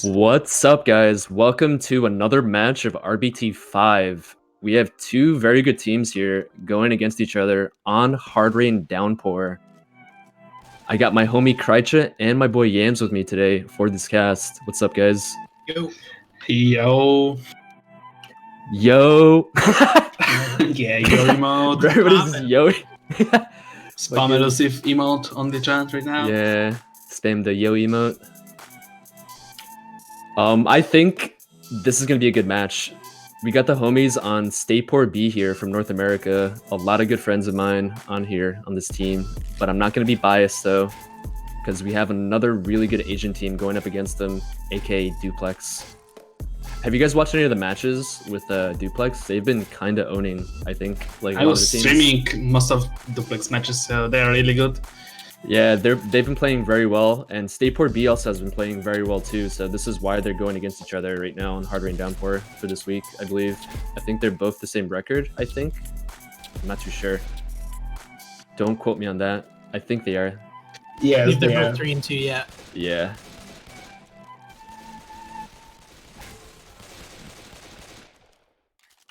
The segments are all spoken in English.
What's up, guys? Welcome to another match of RBT 5. We have two very good teams here going against each other on Hard Rain Downpour. I got my homie Krycha and my boy Yams with me today for this cast. What's up, guys? Yo. Yo. Yo. Yeah, yo emote. Everybody's yo. Spam elusive emote on the chat right now. Yeah, spam the yo emote. I think this is gonna be a good match. We got the homies on StayPoorB here from North America. A lot of good friends of mine on here on this team, but I'm not gonna be biased though, because we have another really good Asian team going up against them, aka Duplex. Have you guys watched any of the matches with Duplex? They've been kind of owning, I think. Like I was streaming most of Duplex matches, so they're really good. Yeah, they've been playing very well, and StayPoorB also has been playing very well too. So this is why they're going against each other right now on Hard Rain Downpour for this week, I believe. I think they're both the same record. I think. I'm not too sure. Don't quote me on that. I think they are. Yeah, They're both 3-2. Yeah. Yeah.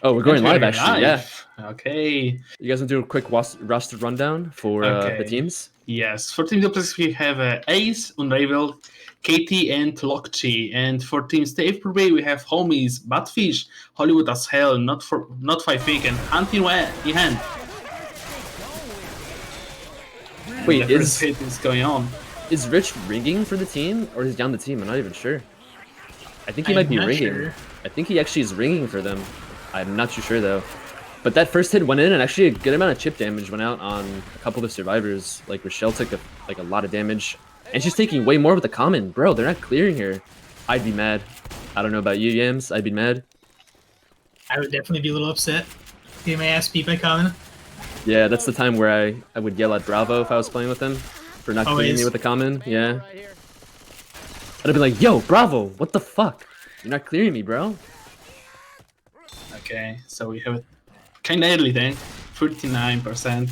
Oh, we're going live actually. Yeah. Okay. You guys want to do a quick roster rundown for the teams? Yes. For Team Duplex, we have Ace, Unravel, Katie, and Lockchi. And for Team StayPoorB, we have homies Batfish, Hollywood as Hell, Not Five Fake, and Hunting in Hand. Wait, the first hit is going on. Is Rich ringing for the team, or is he on the team? I'm not even sure. I think he might be ringing. Sure. I think he actually is ringing for them. I'm not too sure though. But that first hit went in, and actually a good amount of chip damage went out on a couple of the survivors. Like Rochelle took a lot of damage, and she's taking way more with the common. Bro, they're not clearing here. I'd be mad. I don't know about you, Yams. I'd be mad. I would definitely be a little upset. Getting my ass beat by Common. Yeah, that's the time where I would yell at Bravo if I was playing with him for not clearing me with the common. Yeah. I'd be like, yo, Bravo, what the fuck? You're not clearing me, bro. Okay, so we have a kind of early thing, 39%.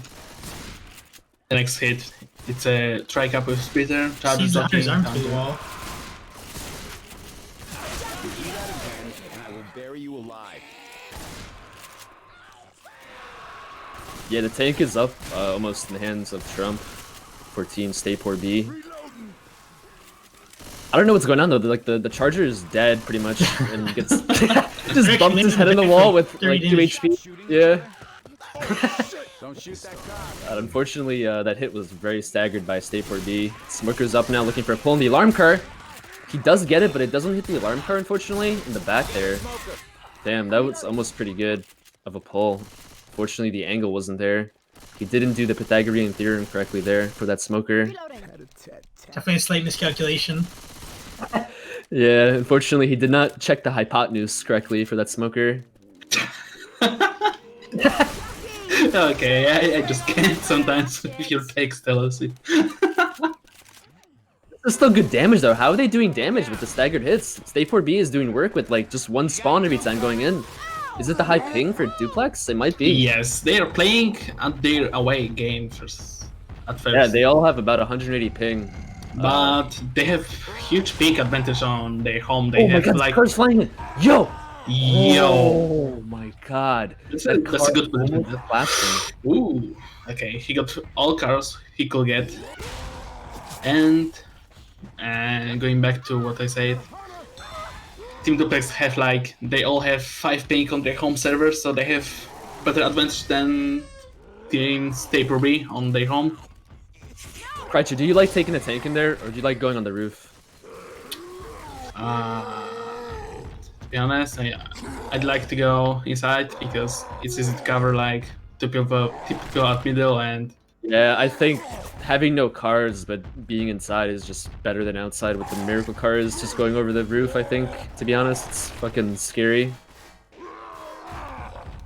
The next hit, it's a tri-cap with splitter. He's on his arm through the wall. Yeah, the tank is up almost in the hands of Trump for Team StayPoorB. I don't know what's going on though. Like the charger is dead pretty much, and gets just bumped his head in the wall with like 2 HP. Yeah. Unfortunately, that hit was very staggered by StayPoorB. Smoker's up now, looking for a pull in the alarm car. He does get it, but it doesn't hit the alarm car, unfortunately, in the back there. Damn, that was almost pretty good of a pull. Fortunately, the angle wasn't there. He didn't do the Pythagorean theorem correctly there for that Smoker. Definitely a slight miscalculation. Yeah, unfortunately, he did not check the hypotenuse correctly for that Smoker. Okay, I just can't sometimes if your takes tell us it. It's still good damage though. How are they doing damage with the staggered hits? StayPoorB is doing work with like just one spawn every time going in. Is it the high ping for Duplex? It might be. Yes, they are playing at their away game at first. Yeah, they all have about 180 ping. But they have huge peak advantage on their home. They oh have my god, like car's flying in. Yo! Yo! Oh my god. That's a good position. Ooh. Okay, he got all cars he could get. And going back to what I said, Team Duplex have they all have 5 ping on their home server, so they have better advantage than Team StayPoorB on their home. Krycha, do you like taking a tank in there, or do you like going on the roof? To be honest, I'd like to go inside because it's easy to cover typical at middle and... Yeah, I think having no cars but being inside is just better than outside with the miracle cars just going over the roof, I think. To be honest, it's fucking scary.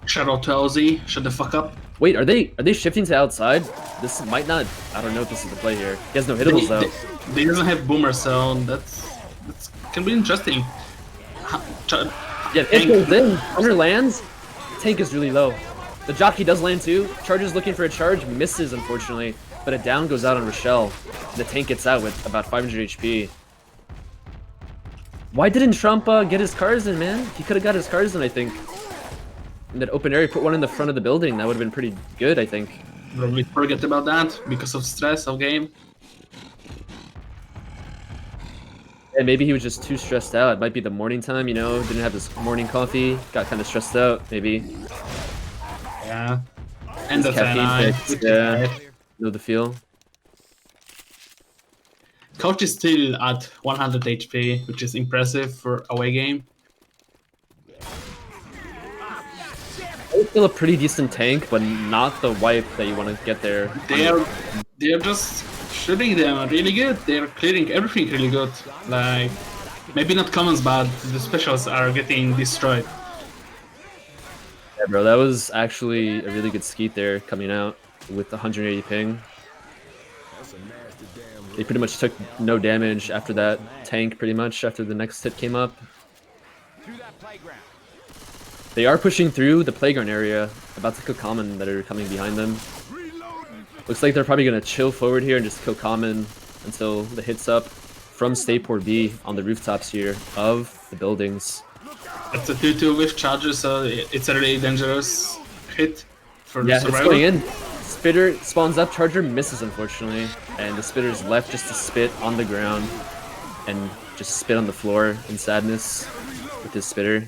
Shout out to LZ, shut the fuck up. Wait, are they shifting to outside? This might not... I don't know if this is the play here. He has no hittables though. They doesn't have boomer, so that's can be interesting. Yeah, it goes in. Hunter lands. Tank is really low. The jockey does land too. Charger's looking for a charge, misses unfortunately, but a down goes out on Rochelle. The tank gets out with about 500 HP. Why didn't Trump get his cars in, man? He could have got his cars in, I think. In that open area, put one in the front of the building. That would have been pretty good, I think. Probably forget about that because of stress of game. And maybe he was just too stressed out. It might be the morning time, you know, didn't have his morning coffee, got kind of stressed out, maybe. Yeah. And the Caffeine fix, yeah. Know the feel. Coach is still at 100 HP, which is impressive for away game. It's still a pretty decent tank, but not the wipe that you want to get there. They're just shooting them really good. They're clearing everything really good. Like, maybe not commons, but the specials are getting destroyed. Yeah, bro, that was actually a really good skeet there coming out with 180 ping. They pretty much took no damage after that tank, pretty much, after the next hit came up. They are pushing through the playground area, about to kill common that are coming behind them. Looks like they're probably going to chill forward here and just kill common until the hit's up from StayPoorB on the rooftops here of the buildings. It's a 2-2 with charges, so it's a really dangerous hit for the survivor. It's going in. Spitter spawns up, Charger misses unfortunately, and the Spitter's left just to spit on the ground and just spit on the floor in sadness with his Spitter.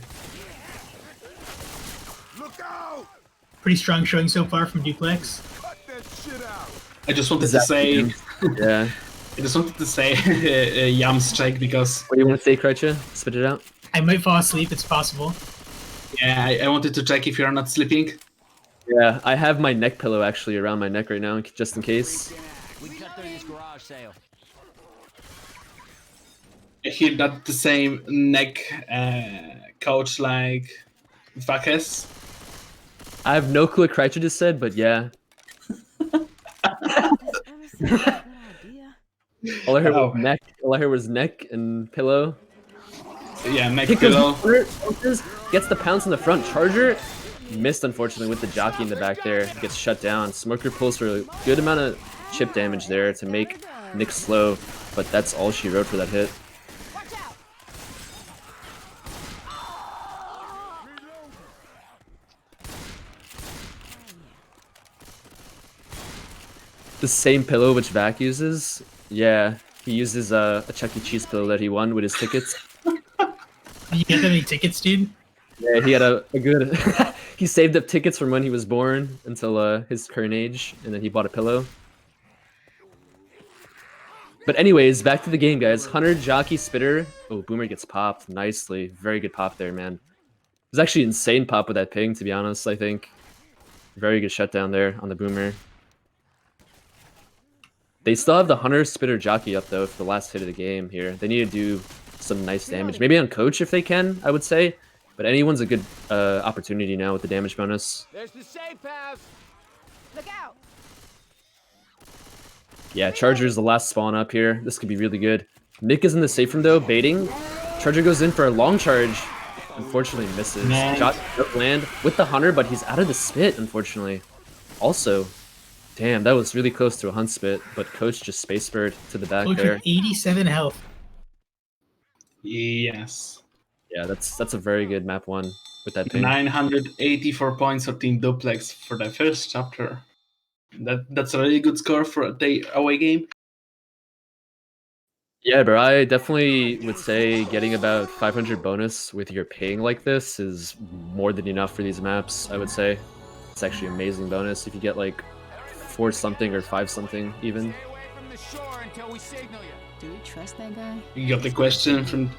Pretty strong showing so far from Duplex. I just wanted to say, yeah. I just wanted to say Yam's check because. What do you want to say, Krycha? Spit it out. I might fall asleep. It's possible. Yeah, I wanted to check if you're not sleeping. Yeah, I have my neck pillow actually around my neck right now, just in case. I hear that the same neck coach like Vakes. I have no clue what Krycha just said, but yeah. All I heard was neck. All I heard was neck and pillow. Yeah, neck pillow. Gets the pounce in the front. Charger missed unfortunately with the jockey in the back there. Gets shut down. Smoker pulls for a good amount of chip damage there to make Nick slow, but that's all she wrote for that hit. The same pillow which Vac uses? Yeah, he uses a Chuck E. Cheese pillow that he won with his tickets. You get that many tickets, dude? Yeah, he had a good... he saved up tickets from when he was born until his current age, and then he bought a pillow. But anyways, back to the game, guys. Hunter, Jockey, Spitter. Oh, Boomer gets popped nicely. Very good pop there, man. It was actually insane pop with that ping, to be honest, I think. Very good shutdown there on the Boomer. They still have the Hunter, Spitter, Jockey up, though, for the last hit of the game here. They need to do some nice damage. Maybe on Coach if they can, I would say. But anyone's a good opportunity now with the damage bonus. There's the safe house. Look out. Yeah, Charger's the last spawn up here. This could be really good. Nick is in the safe room, though, baiting. Charger goes in for a long charge. Unfortunately, misses. Jockey does land with the Hunter, but he's out of the spit, unfortunately. Also... Damn, that was really close to a hunt spit, but Coach just space bird to the back there. 87 health. Yes. Yeah, that's a very good map one with that ping. 984 points for Team Duplex for the first chapter. That's a really good score for a day away game. Yeah, bro, I definitely would say getting about 500 bonus with your ping like this is more than enough for these maps, I would say. It's actually amazing bonus if you get like 4 something or 5 something even. Do we trust that guy? You got the question from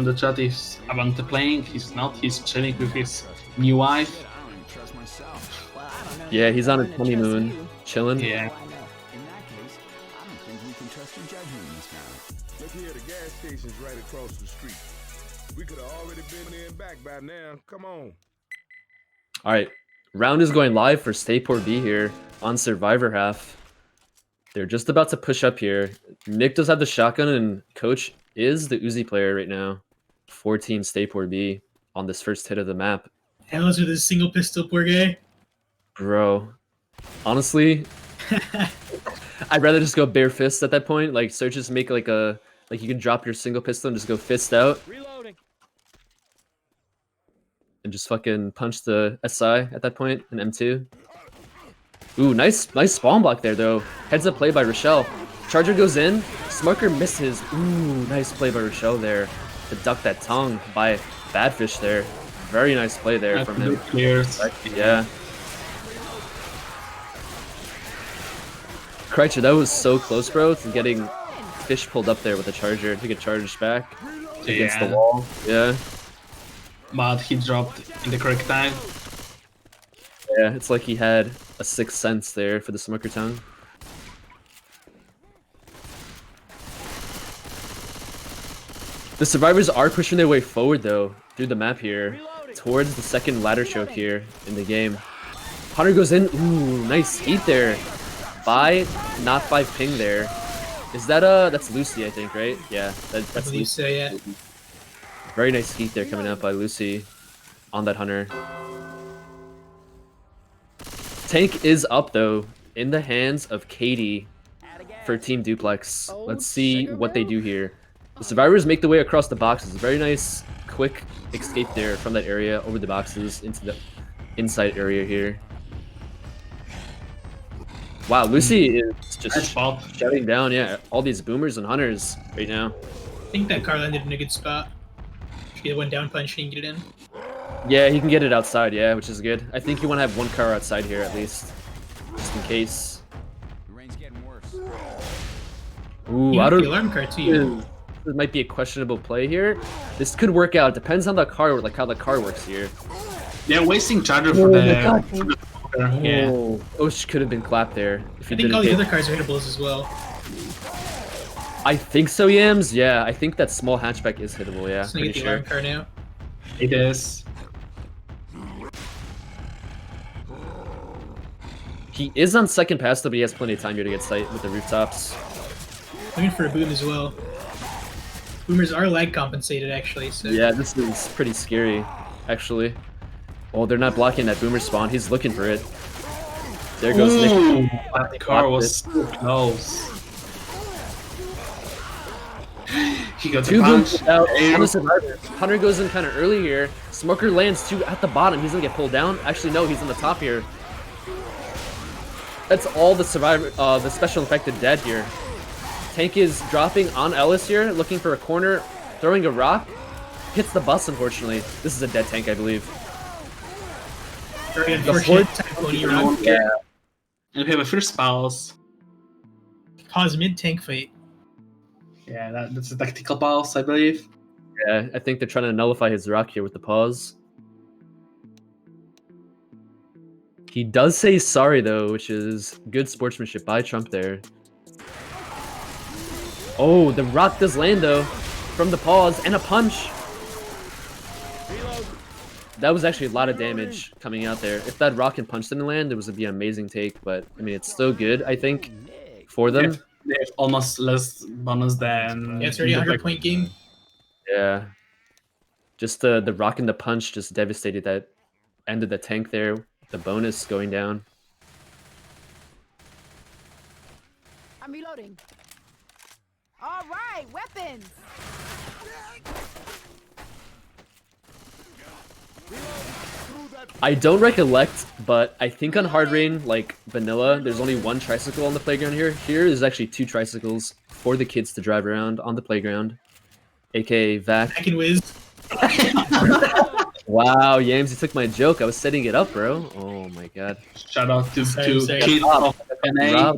the chat. Is Avante playing? He's not. He's chilling with his new wife. Yeah, he's on his honeymoon, chilling. Yeah. In that case, I don't think we can trust your judgment in this matter. Look here, the gas station's right across the street. We could have already been there and back by now. Come on. All right, round is going live for StayPoorB here on Survivor half. They're just about to push up here. Nick does have the shotgun, and Coach is the Uzi player right now for Team StayPoorB on this first hit of the map. Hells with his single pistol, poor guy. Bro, honestly, I'd rather just go bare fist at that point. Like, so just make like a Like you can drop your single pistol and just go fist out. Reloading. And just fucking punch the SI at that point, an M2. Ooh, nice spawn block there though. Heads up play by Rochelle. Charger goes in. Smoker misses. Ooh, nice play by Rochelle there to duck that tongue by Badfish there. Very nice play there from him. Yeah. Kreitzer, that was so close, bro, to getting Fish pulled up there with the Charger to get charged back against the wall. Yeah. But he dropped in the correct time. Yeah, it's like he had a sixth sense there for the Smoker tongue. The survivors are pushing their way forward though through the map here towards the second ladder choke here in the game. Hunter goes in. Ooh, nice heat there by not 5 ping there. Is that that's Lucy, I think, right? Yeah, that's Lucy. So, yeah. Very nice heat there coming out by Lucy on that Hunter. Tank is up though in the hands of Katie for Team Duplex. Let's see what they do here. The survivors make the way across the boxes. Very nice, quick escape there from that area over the boxes into the inside area here. Wow, Lucy is just shutting down, yeah, all these boomers and hunters right now. I think that car landed in a good spot. If you get one down punch, he can get it in. Yeah, he can get it outside, yeah, which is good. I think you want to have one car outside here at least, just in case. The rain's getting worse. Ooh, I don't. The alarm car too. This might be a questionable play here. This could work out. Depends on the car, like how the car works here. They're wasting Charger for the. Yeah. Oh, Osh could have been clapped there. If he I think all the other cars are hittables as well. I think so, Yams. Yeah, I think that small hatchback is hittable. Yeah, so you get the alarm car now. It is. He is on second pass though, but he has plenty of time here to get sight with the rooftops. Looking for a boom as well. Boomers are lag compensated actually. So. Yeah, this is pretty scary, actually. Oh, they're not blocking that boomer spawn. He's looking for it. There goes Nick. That car was so close. He got two booms out on the survivor. Hunter goes in kind of early here. Smoker lands 2 at the bottom. He's gonna get pulled down. Actually, no, he's on the top here. That's all the survivor, the special infected dead here. Tank is dropping on Ellis here, looking for a corner, throwing a rock. Hits the bus, unfortunately. This is a dead tank, I believe. Very unfortunate Cody round. Yeah. And we have a first pause. Pause mid tank fight. Yeah, that's a tactical pause, I believe. Yeah, I think they're trying to nullify his rock here with the pause. He does say sorry though, which is good sportsmanship by Trump there. Oh, the rock does land though from the pause and a punch. That was actually a lot of damage coming out there. If that rock and punch didn't land, it would be an amazing take. But I mean, it's still good, I think, for them. They have almost less bonus than. Yeah, it's already a 100-point game. Yeah, just the rock and the punch just devastated that end of the tank there. The bonus going down. I'm reloading. All right, weapons. I don't recollect, but I think on Hard Rain, like vanilla, there's only 1 tricycle on the playground here. Here is actually 2 tricycles for the kids to drive around on the playground, aka Vac. I can whiz. Wow, Yams, you took my joke. I was setting it up, bro. Oh my god. Shout out to kids Rob, of NA.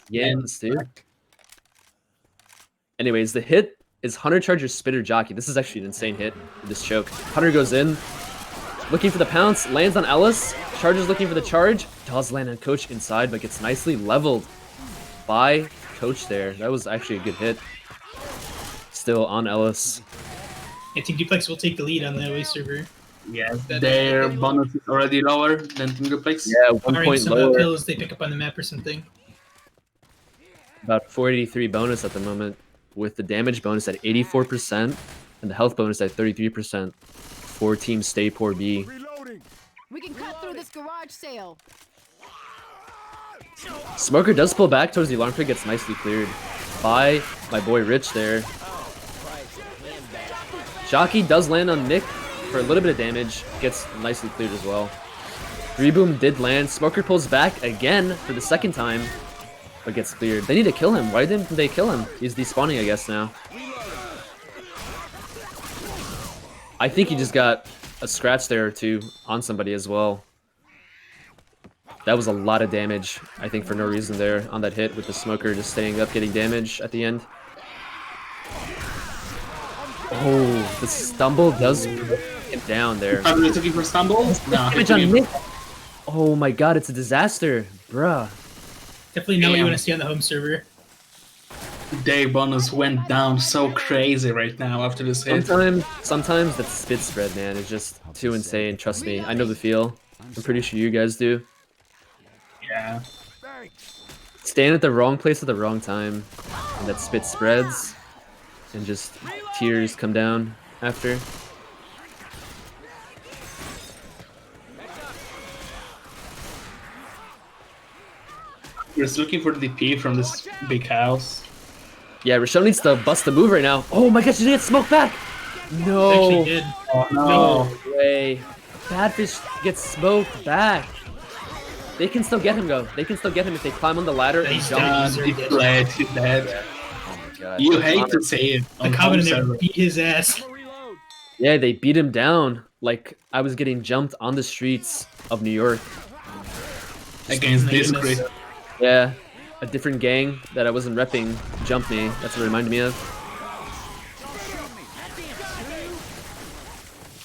Yams, dude. Anyways, the hit is Hunter Charger Spitter Jockey. This is actually an insane hit with this choke. Hunter goes in, looking for the pounce, lands on Ellis. Charger's looking for the charge. Does land on Coach inside, but gets nicely leveled by Coach there. That was actually a good hit. Still on Ellis. I think Duplex will take the lead on the away server. Yeah, their bonus is already lower than Team Duplex. Yeah, 1 point some lower. kills they pick up on the map or something. About 483 bonus at the moment, with the damage bonus at 84% and the health bonus at 33% for Team StayPoorB. We can cut through this garage sale. Smoker does pull back towards the alarm pit, gets nicely cleared by my boy Rich there. Jockey does land on Nick for a little bit of damage. Gets nicely cleared as well. Reboom did land. Smoker pulls back again for the second time, but gets cleared. They need to kill him. Why didn't they kill him? He's despawning, I guess, now. I think he just got a scratch there or two on somebody as well. That was a lot of damage, I think, for no reason there on that hit with the Smoker just staying up, getting damage at the end. Oh, the stumble does put him down there. Probably looking for stumble? No, Damage on Nick. Oh my god, it's a disaster. Bruh. Definitely not what you want to see on the home server. Day bonus went down so crazy right now after this hit. Sometimes that spit spread, man, is just too insane. Trust me, I know the feel. I'm pretty sure you guys do. Yeah. Stand at the wrong place at the wrong time, and that spit spreads, and just tears come down after. We're just looking for the DP from this big house. Yeah, Rochelle needs to bust the move right now. Oh my gosh, she didn't get smoked back! No! Actually did. Oh No way. Badfish gets smoked back. They can still get him, though. They can still get him if they climb on the ladder and He's jump. done. He's dead. He's dead. Oh my god. You hate to say it. The On Common home there server. beat his ass. Yeah, they beat him down like I was getting jumped on the streets of New York. Against this Goodness. grid. Yeah, a different gang that I wasn't repping jumped me. That's what it reminded me of.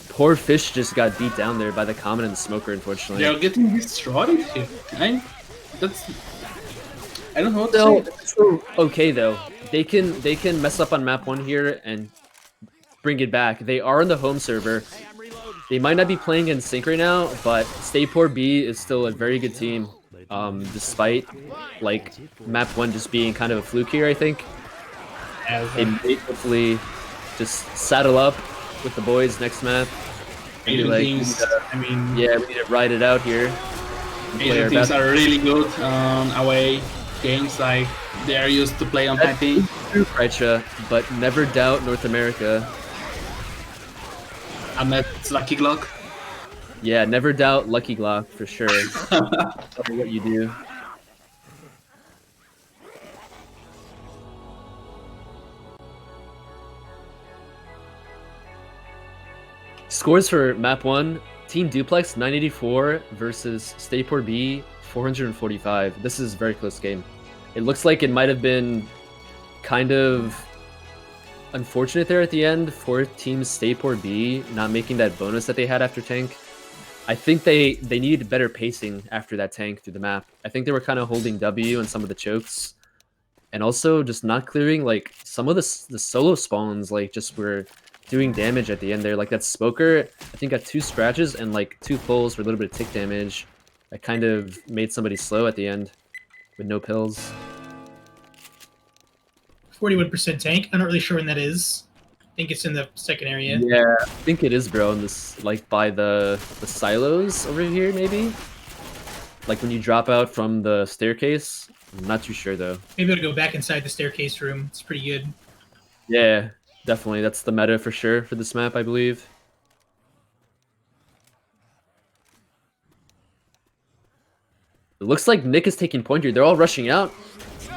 Poor Fish just got beat down there by the Common and the Smoker, unfortunately. They're getting destroyed here. I don't know what to Still, say. still okay though. They can mess up on map 1 here and bring it back. They are on the home server. They might not be playing in sync right now, but StayPoorB is still a very good team. Despite like map 1 just being kind of a fluke here, I think. They may hopefully just saddle up with the boys next map. And be Asian like, teams, I mean, yeah, we need to ride it out here. and play Asian our teams best. are really good on away games. Like they are used to play on That's happy. true, Kreitcha, but never doubt North America. I met Lucky Glock. Yeah, never doubt Lucky Glock for sure. Tell me what you do. Scores for map 1, Team Duplex 984 versus StayPoorB 445. This is a very close game. It looks like it might have been kind of unfortunate there at the end for Team StayPoorB not making that bonus that they had after tank. I think they needed better pacing after that tank through the map. I think they were kind of holding W on some of the chokes, and also just not clearing like some of the solo spawns. Like just were doing damage at the end there. Like that Smoker, I think got 2 scratches and like 2 pulls for a little bit of tick damage. That kind of made somebody slow at the end with no pills. 41% tank. I'm not really sure when that is. I think it's in the second area. Yeah, I think it is, bro. In this, like by the silos over here, maybe. Like when you drop out from the staircase. I'm not too sure though. Maybe I'll go back inside the staircase room. It's pretty good. Yeah, definitely. That's the meta for sure for this map, I believe. It looks like Nick is taking point here. They're all rushing out.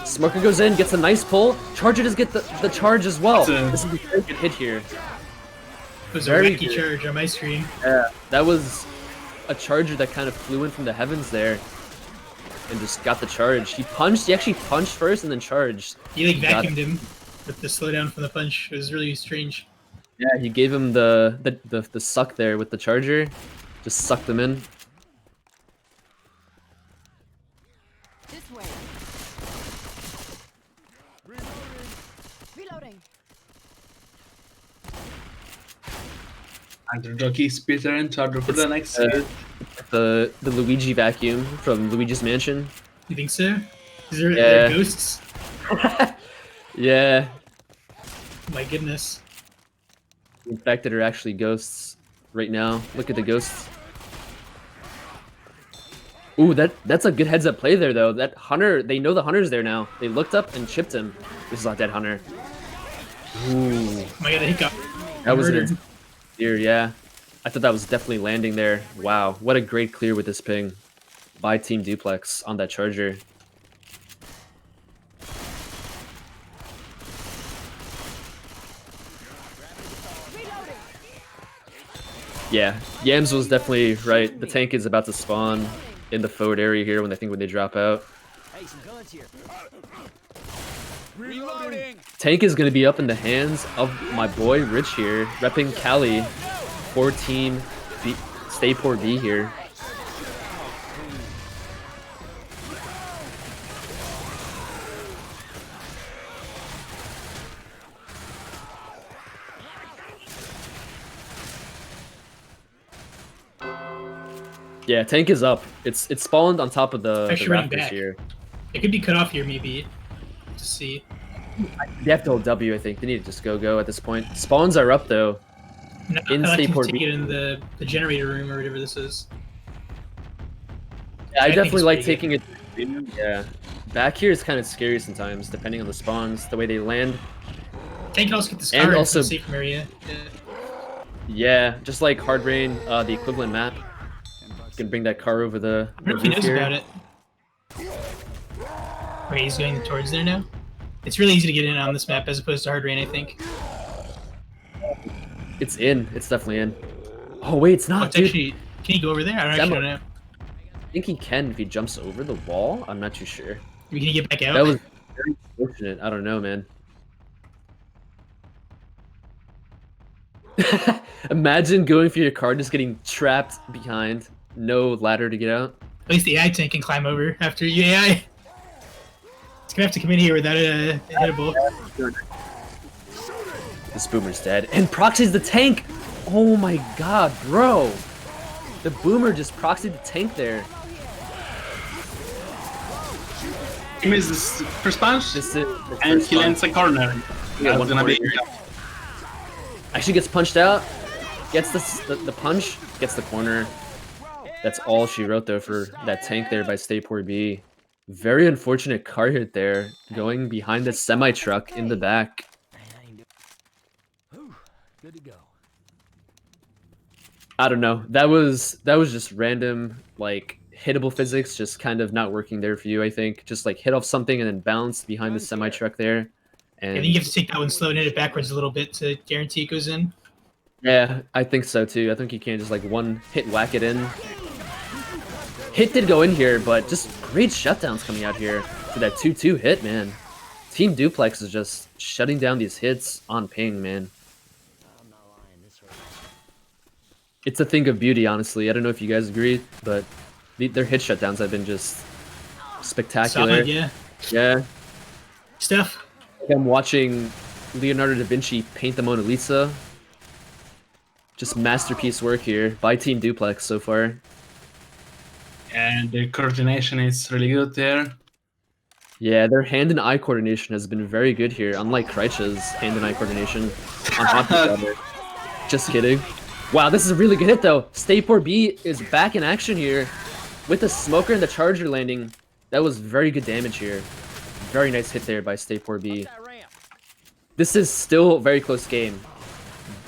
Smoker goes in, gets a nice pull. Charger does get the charge as well. This is a very good hit here. It was Very a wacky good. charge on my screen. Yeah, that was a charger that kind of flew in from the heavens there. And just got the charge. He actually punched first and then charged. He like Got vacuumed him with the slowdown from the punch. It was really strange. Yeah, he gave him the suck there with the charger. Just sucked him in. This way. Reloading. Under jockey, Spitter, and Charger for the next hit. The Luigi vacuum from Luigi's Mansion. You think so? Is there, Yeah. are there ghosts? Yeah, My goodness. the infected are actually ghosts right now. Look at the ghosts. Ooh, that's a good heads up play there though. That Hunter, they know the Hunter's there now. They looked up and chipped him. This is not dead Hunter. Ooh. Oh my god, the hiccup. That was Murdered. an clear, yeah. I thought that was definitely landing there. Wow, what a great clear with this ping by Team Duplex on that charger. Yeah, Yams was definitely right. The tank is about to spawn in the forward area here when they drop out. Hey, some guns here. Tank is going to be up in the hands of my boy Rich here, repping Cali for Team StayPoorB here. Yeah, tank is up. It's spawned on top of the Actually running rafters back. here. It could be cut off here, maybe. To see. They have to hold W, I think. They need to just go at this point. Spawns are up though. No, In I like to StayPoorB. take it in the generator room or whatever this is. Yeah, I think definitely it's like pretty taking it. Yeah, back here is kind of scary sometimes, depending on the spawns, the way they land. Tank can also get the And scar also- also safe from area. Yeah. Yeah, just like Hard Rain, the equivalent map. You can bring that car over the I don't know if he roof knows here. about it. Wait, he's going towards there now? It's really easy to get in on this map as opposed to Hard Rain, I think. It's in. It's definitely in. Oh wait, it's Oh, not, it's dude. actually, can he go over there? I Demo. don't know. I think he can if he jumps over the wall. I'm not too sure. Can he get back out? That was very fortunate. I don't know, man. Imagine going for your car, just getting trapped behind, no ladder to get out. At least the AI tank can climb over after you AI. It's gonna have to come in here without a hittable. This boomer's dead. And proxies the tank! Oh my god, bro! The boomer just proxied the tank there. He misses the first punch, This is and he lands a corner. Yeah, That's one gonna be. corner. Actually gets punched out, gets the punch, gets the corner. That's all she wrote though for that tank there by StayPoorB. Very unfortunate car hit there, going behind the semi-truck in the back. Good to go. I don't know. That was just random, like, hittable physics just kind of not working there for you, I think. Just like hit off something and then bounce behind the semi-truck there. I think And you have to take that one slow and hit it backwards a little bit to guarantee it goes in. yeah, I think so too. I think you can't just like one hit whack it in. Hit did go in here, but just great shutdowns coming out here for that 2-2 hit, man. Team Duplex is just shutting down these hits on ping, man. I'm not lying. This hurt. It's a thing of beauty, honestly. I don't know if you guys agree, but their hit shutdowns have been just spectacular. Solid, yeah. Yeah. Stuff. I'm watching Leonardo da Vinci paint the Mona Lisa. Just masterpiece work here by Team Duplex so far. And the coordination is really good there. Yeah, their hand and eye coordination has been very good here, unlike Kreitsch's hand and eye coordination on Hockey Powder. Just kidding. Wow, this is a really good hit though. StayPoorB is back in action here with the smoker and the charger landing. That was very good damage here. Very nice hit there by StayPoorB. This is still a very close game.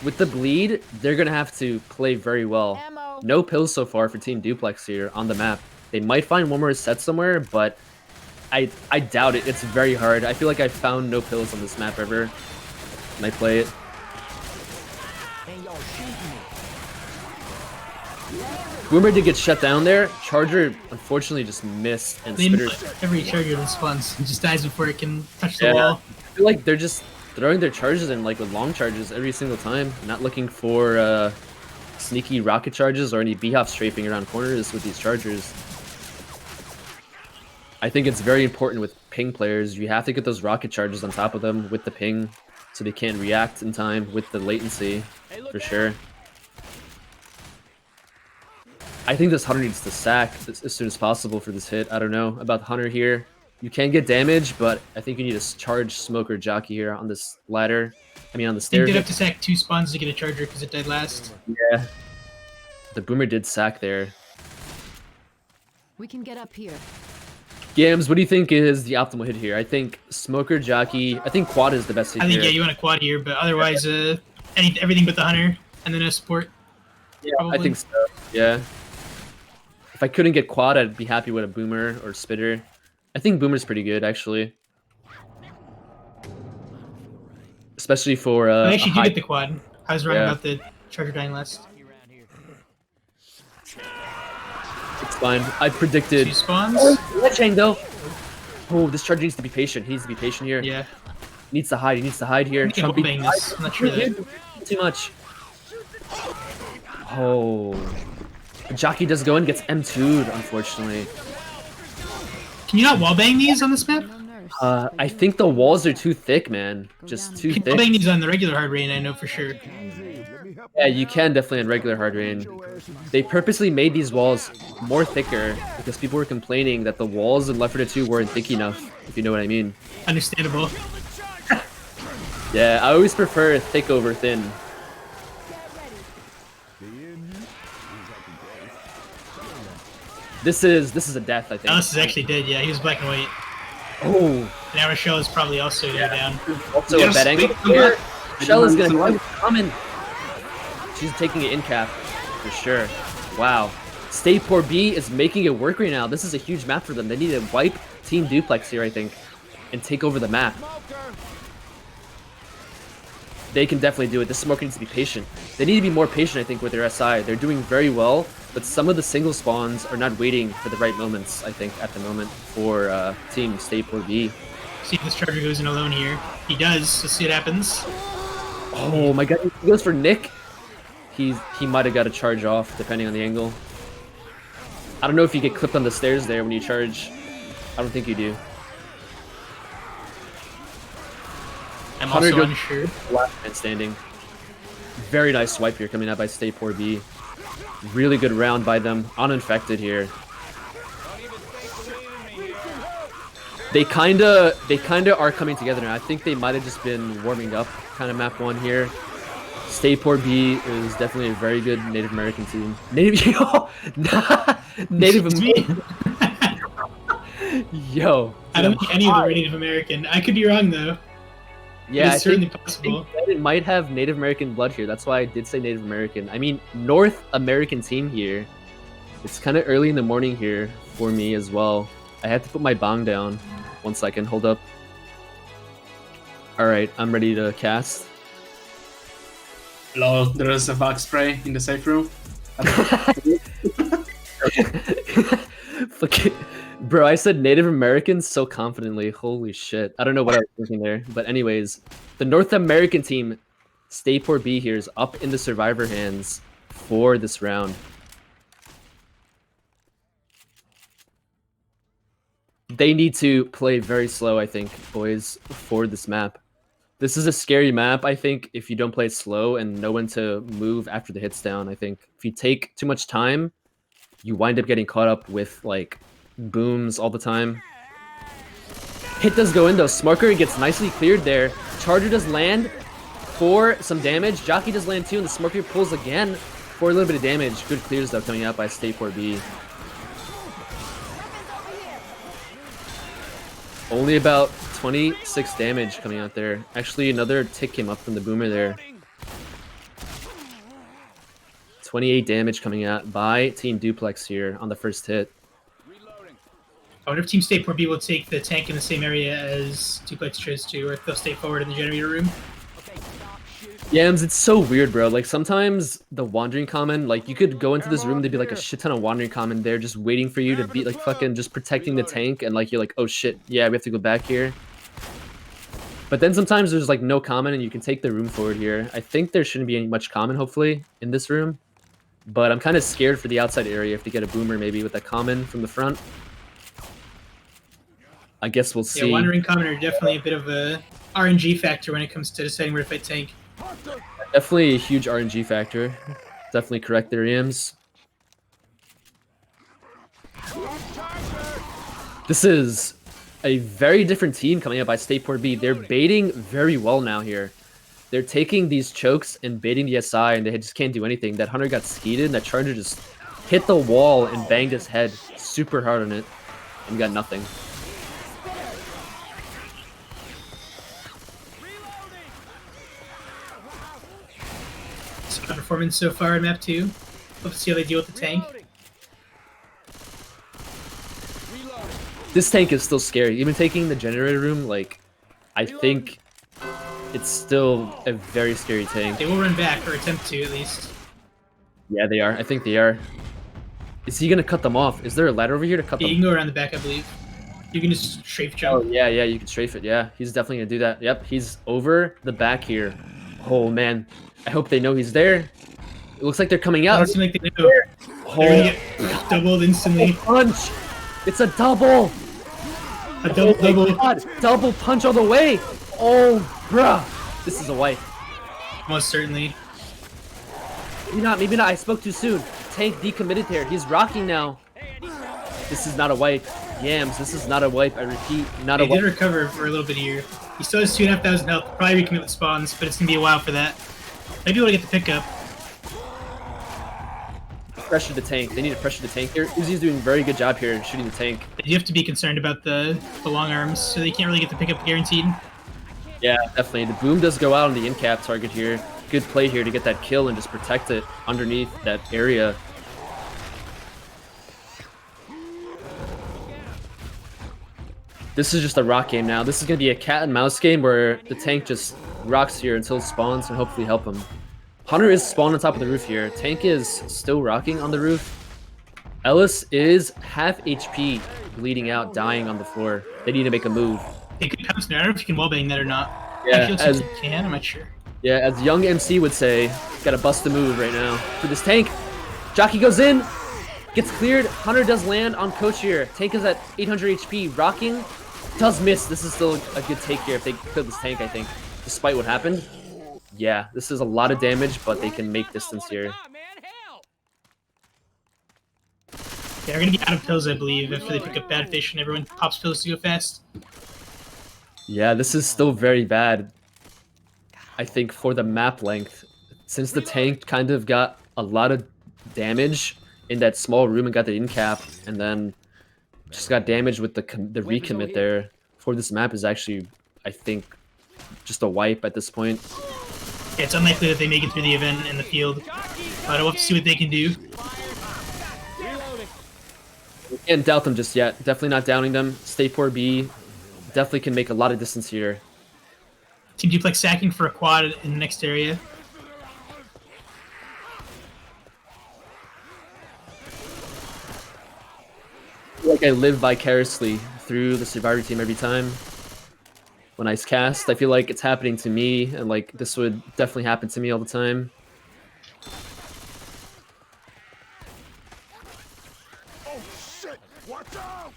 With the bleed, they're gonna have to play very well. Ammo. No pills so far for Team Duplex here on the map. They might find one more set somewhere, but I doubt it. It's very hard. I feel like I found no pills on this map ever when I play it. And y'all shooting me. Boomer did get shut down there. Charger unfortunately just missed, and They Spitter. every charger that spawns it just dies before it can touch the Yeah. wall. I feel like they're just throwing their charges in like with long charges every single time, not looking for sneaky rocket charges or any B-hop strafing around corners with these chargers. I think it's very important with ping players. You have to get those rocket charges on top of them with the ping so they can't react in time with the latency, for sure. I think this Hunter needs to sack as soon as possible for this hit. I don't know about the Hunter here. You can get damage, but I think you need to charge Smoker Jockey here on this ladder. I mean, on the They stairs. did have to sack 2 spawns to get a charger because it died last. Yeah. The Boomer did sack there. We can get up here. Gams, what do you think is the optimal hit here? I think Smoker Jockey. I think Quad is the best hit I think, here. yeah, you want a quad here, but otherwise, everything but the hunter, and then a support. Yeah, probably. I think so. Yeah. If I couldn't get quad, I'd be happy with a boomer or spitter. I think boomer's pretty good actually, especially for I a actually do high. get the quad. I was wrong Yeah. about the charger dying last. It's fine. I predicted. 2 spawns. Legend though. Oh, this charger needs to be patient. He needs to be patient here. Yeah. He needs to hide. He needs to hide here. I think I'm Trumpy. playing this. I'm not sure that. Too much. Oh. Jockey does go in, gets M2'd, unfortunately. Can you not wallbang these on this map? No nurse. I think the walls are too thick, man. Just too You can thick. wallbang these on the regular hard rain, I know for sure. Yeah, you can definitely in regular hard rain. They purposely made these walls more thicker because people were complaining that the walls in Left 4 Dead 2 weren't thick enough, if you know what I mean. Understandable. Yeah, I always prefer thick over thin. This is a death, I think. Alice is actually dead, yeah. He was black and white. Oh, And Rochelle is probably also down. also Yes, a bad angle. big Here, Michelle is Big gonna one. come in. She's taking it in cap for sure. Wow. StayPoorB is making it work right now. This is a huge map for them. They need to wipe Team Duplex here, I think, and take over the map. They can definitely do it. This smoker needs to be patient. They need to be more patient, I think, with their SI. They're doing very well, but some of the single spawns are not waiting for the right moments, I think, at the moment for Team StayPoorB. See if this charger goes in alone here. He does. Let's see what happens. Oh my god, he goes for Nick. He might have got a charge off, depending on the angle. I don't know if you get clipped on the stairs there when you charge. I don't think you do. I'm Hunter also goes- unsure. Last man standing. Very nice swipe here coming out by StayPoorB. Really good round by them. Uninfected here. They kinda are coming together now. I think they might have just been warming up kind of map 1 here. StayPoorB is definitely a very good Native American team. Native American. Yo. I don't think any of them are Native American. I could be wrong though. Yeah, I it's certainly think possible. it might have Native American blood here. That's why I did say Native American. I mean, North American team here. It's kind of early in the morning here for me as well. I have to put my bong down. 1 second, hold up. Alright, I'm ready to cast. Hello, there is a Vox spray in the safe room. Fuck it. Bro, I said Native Americans so confidently. Holy shit. I don't know what I was thinking there. But anyways, the North American team, StayPoorB here, is up in the survivor hands for this round. They need to play very slow, I think, boys, for this map. This is a scary map, I think, if you don't play it slow and know when to move after the hits down. I think if you take too much time, you wind up getting caught up with, like, booms all the time. Hit does go in, though. Smarker gets nicely cleared there. Charger does land for some damage. Jockey does land, too, and the Smarker pulls again for a little bit of damage. Good clears, though, coming out by StayPoorB. Only about 26 damage coming out there. Actually, another tick came up from the boomer there. 28 damage coming out by Team Duplex here on the first hit. I wonder if Team StayPoorB will take the tank in the same area as Duplex chose to, or if they'll stay forward in the generator room. Yams, it's so weird, bro. Like, sometimes the Wandering Common, like, you could go into this room, there'd be, like, a shit ton of Wandering Common there just waiting for you to be, like, fucking just protecting the tank, and, like, you're like, oh, shit, yeah, we have to go back here. But then sometimes there's, like, no common, and you can take the room forward here. I think there shouldn't be any much common, hopefully, in this room. But I'm kind of scared for the outside area if they get a boomer, maybe, with that common from the front. I guess we'll see. Yeah, Wandering Common are definitely a bit of a RNG factor when it comes to deciding where to fight tank. Definitely a huge RNG factor. Definitely correct there, Yams. This is a very different team coming up by StayPoorB. They're baiting very well now here. They're taking these chokes and baiting the SI, and they just can't do anything. That Hunter got skeeted, and that Charger just hit the wall and banged his head super hard on it and got nothing. Solid performance so far in map 2. Let's see how they deal with the tank. This tank is still scary. Even taking the generator room, like, I think it's still a very scary tank. They will run back, or attempt to at least. Yeah, they are. I think they are. Is he gonna cut them off? Is there a ladder over here to cut Yeah, them? you can go around the back, I believe. You can just strafe Oh, jump. yeah, you can strafe it. Yeah, he's definitely gonna do that. Yep, he's over the back here. Oh, man. I hope they know he's there. It looks like they're coming out. Doesn't seem like they know. They're gonna get doubled instantly. Punch! It's a double! A double. God, double punch all the way! Oh, bruh! This is a wipe. Most certainly. Maybe not. I spoke too soon. Tank decommitted there. He's rocking now. This is not a wipe. Yams, this is not a wipe. I repeat, not a He wipe. did recover for a little bit here. He still has 2,500 health. Probably recommit with spawns, but it's gonna be a while for that. Maybe we'll get the pickup. Pressure the tank. They need to pressure the tank here. Uzi's doing a very good job here shooting the tank. But you have to be concerned about the long arms, so they can't really get the pickup guaranteed. Yeah, definitely. The boom does go out on the in-cap target here. Good play here to get that kill and just protect it underneath that area. This is just a rock game now. This is going to be a cat and mouse game where the tank just rocks here until it spawns and hopefully help him. Hunter is spawned on top of the roof here. Tank is still rocking on the roof. Ellis is half HP, bleeding out, dying on the floor. They need to make a move. They could pounce there. I don't know if you can wallbang that or not. Yeah, Actually, looks like you can. I'm not sure. Yeah, as young MC would say, gotta bust a move right now for this tank. Jockey goes in, gets cleared. Hunter does land on Coach here. Tank is at 800 HP, rocking. Does miss. This is still a good take here if they kill this tank, I think, despite what happened. Yeah, this is a lot of damage, but they can make distance here. They're gonna be out of pills, I believe, after they pick up bad fish and everyone pops pills to go fast. Yeah, this is still very bad, I think, for the map length. Since the tank kind of got a lot of damage in that small room and got the in-cap, and then just got damaged with the recommit there, for this map is actually, I think, just a wipe at this point. Yeah, it's unlikely that they make it through the event in the field, but we'll have to see what they can do. We can't doubt them just yet. Definitely not doubting them. StayPoorB definitely can make a lot of distance here. Team Duplex sacking for a quad in the next area. I feel like I live vicariously through the Survivor team every time. When I cast, I feel like it's happening to me, and like this would definitely happen to me all the time. Oh shit! Watch out!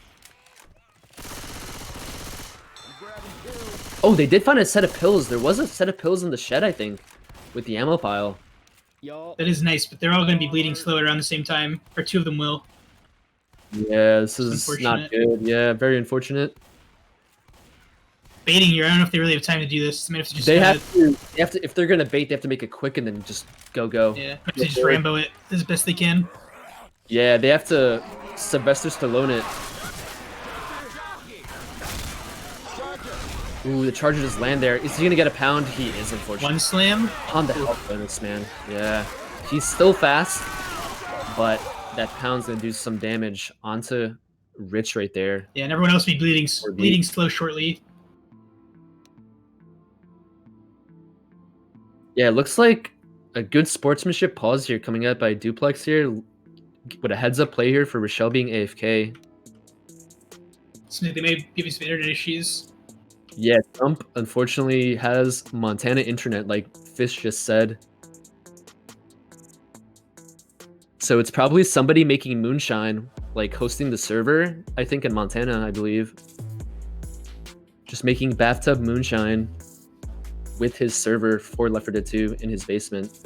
Oh, they did find a set of pills. There was a set of pills in the shed, I think, with the ammo pile. That is nice, but they're all going to be bleeding slow around the same time, or two of them will. Yeah, this is not good. Yeah, very unfortunate. Baiting here, I don't know if they really have time to do this. They might have to just They have to, if they're gonna bait, they have to make it quick and then just go. Yeah, might have to just Rambo it as best they can. Yeah, they have to Sylvester Stallone it. Ooh, the Charger just land there. Is he gonna get a pound? He is, unfortunately. One slam. On the health bonus, man. Yeah, he's still fast, but that pound's gonna do some damage onto Rich right there. Yeah, and everyone else will be bleeding slow shortly. Yeah, it looks like a good sportsmanship pause here coming out by Duplex here, with a heads-up play here for Rochelle being AFK. So they may give you some internet issues. Yeah, Trump unfortunately has Montana internet, like Fish just said. So it's probably somebody making moonshine, like hosting the server, I think in Montana, I believe. Just making bathtub moonshine with his server for Left 4 Dead 2 in his basement.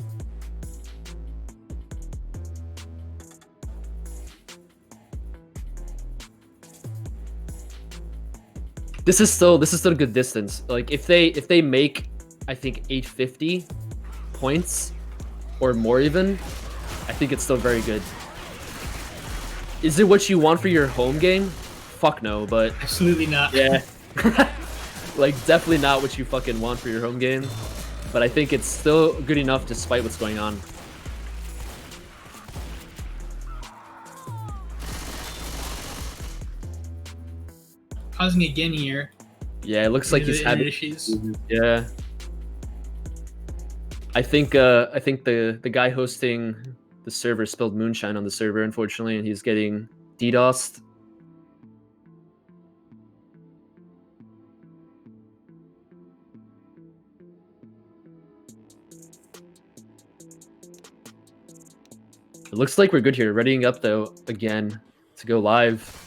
This is still a good distance. Like if they make, I think 850 points or more even, I think it's still very good. Is it what you want for your home game? Fuck no, but Absolutely not. yeah. Like definitely not what you fucking want for your home game. but I think it's still good enough despite what's going on. Pausing again here. Yeah, it looks like he's having issues. Yeah. I think the guy hosting the server spilled moonshine on the server, unfortunately, and he's getting DDoSed. It looks like we're good here. Readying up though again to go live.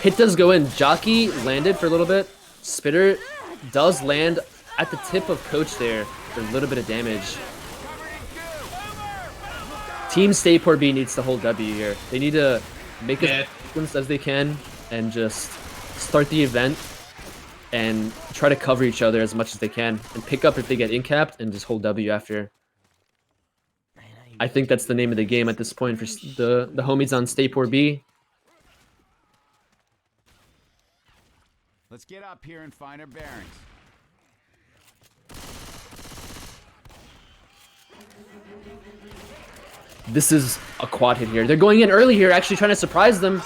Hit does go in. Jockey landed for a little bit. Spitter does land at the tip of Coach there for a little bit of damage. Team StayPoorB needs to hold W here. They need to make as much as they can and just start the event and try to cover each other as much as they can and pick up if they get incapped and just hold W after. I think that's the name of the game at this point for the homies on StayPoorB. Let's get up here and find our bearings. This is a quad hit here. They're going in early here, actually trying to surprise them.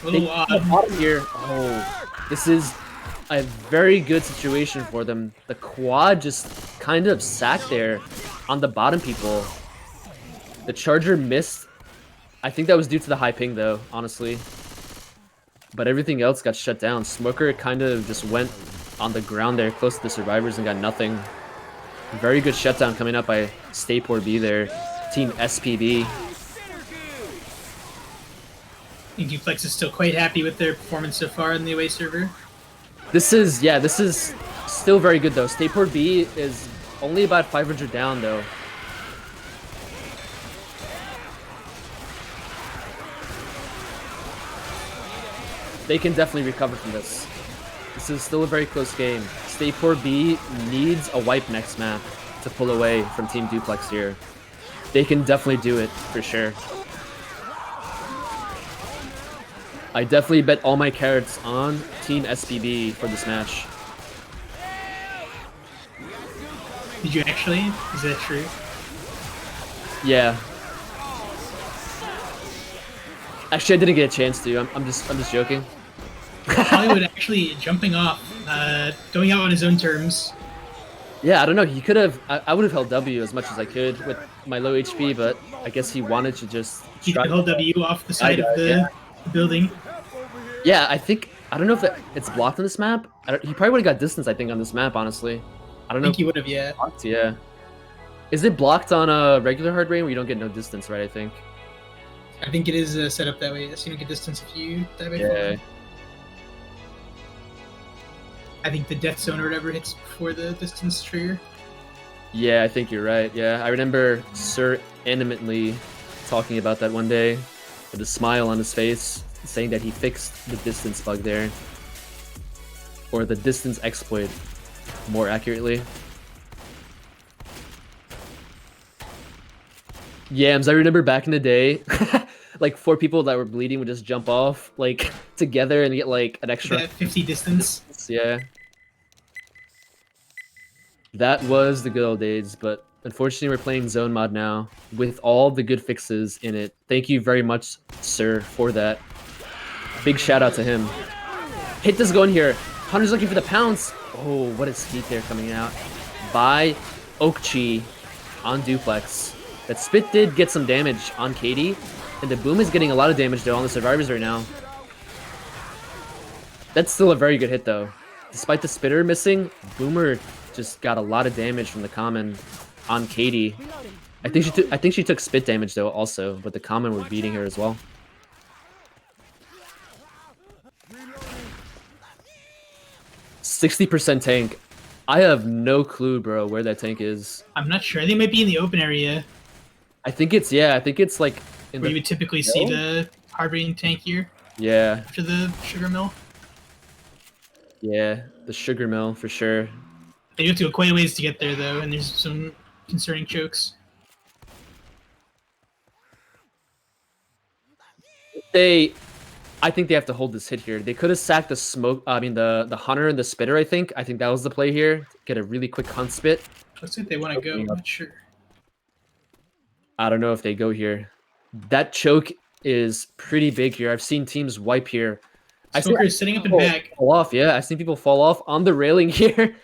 A little odd Here. Oh, this is a very good situation for them. The quad just kind of sat there on the bottom people. The charger missed. I think that was due to the high ping though, honestly. But everything else got shut down. Smoker kind of just went on the ground there close to the survivors and got nothing. Very good shutdown coming up by StayPoorB there. Team SPB. I think Duplex is still quite happy with their performance so far in the away server. This is still very good though. StayPoorB is only about 500 down though. They can definitely recover from this. This is still a very close game. StayPoorB needs a wipe next map to pull away from Team Duplex here. They can definitely do it, for sure. I definitely bet all my carrots on Team SPB for this match. Did you actually? Is that true? Yeah. Actually, I didn't get a chance to. I'm just joking. Hollywood actually jumping off, going out on his own terms. Yeah, I don't know. He could have. I would have held W as much as I could with my low HP, but I guess he wanted to just. He could hold W off the side of the building. Yeah, I think. I don't know if it's blocked on this map. He probably would have got distance, I think, on this map, honestly. I don't know. I think he would have, yeah. Blocked, yeah. Is it blocked on a regular hard rain where you don't get no distance, right? I think. I think it is set up that way. So you don't get distance if you dive Yeah. I think the death zone or whatever hits before the distance trigger. Yeah, I think you're right. Yeah, I remember Sir animately talking about that one day with a smile on his face, saying that he fixed the distance bug there. Or the distance exploit, more accurately. Yams, I remember back in the day, like 4 people that were bleeding would just jump off, like, together and get, like, an extra... That 50 distance. Yeah. That was the good old days, but unfortunately we're playing zone mod now with all the good fixes in it. Thank you very much, sir, for that. Big shout out to him. Hit does go in here. Hunter's looking for the pounce. Oh, what a skeet there coming out by Okchi on Duplex. That spit did get some damage on Katie, and the boom is getting a lot of damage though on the survivors right now. That's still a very good hit though. Despite the spitter missing, Boomer just got a lot of damage from the common on Katie. I think she took spit damage though also, but the common were beating her as well. .60% tank. I have no clue, bro, where that tank is. I'm not sure. They might be in the open area. I think it's like in where you would typically see the harboring tank here. Yeah. After the sugar mill. Yeah, the sugar mill for sure. You have to go quite a ways to get there though, and there's some concerning chokes. I think they have to hold this hit here. They could have sacked the smoke. I mean, the hunter and the spitter. I think that was the play here. Get a really quick hunt spit. Looks like they want to go. I'm not sure. I don't know if they go here. That choke is pretty big here. I've seen teams wipe here. Smoker is sitting up and back. Fall off, yeah. I've seen people fall off on the railing here.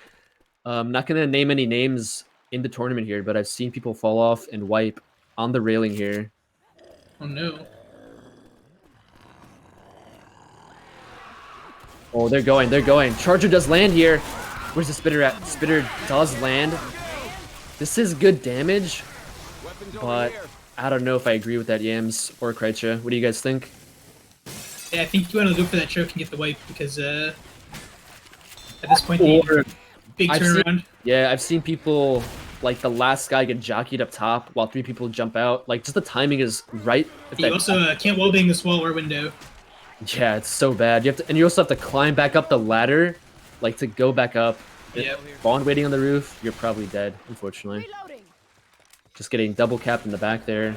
I'm not gonna name any names in the tournament here, but I've seen people fall off and wipe on the railing here. Oh no. Oh, they're going. Charger does land here. Where's the spitter at? Spitter does land. This is good damage, but I don't know if I agree with that, Yams or Kreitcha. What do you guys think? Yeah, I think you want to go for that choke and get the wipe because at this point, the big turnaround. I've seen people, like the last guy get jockeyed up top while 3 people jump out. Like, just the timing is right. You also can't wallbang this wall or window. Yeah, it's so bad. You also have to climb back up the ladder, like to go back up. Yep. Bond waiting on the roof, you're probably dead, unfortunately. Just getting double capped in the back there.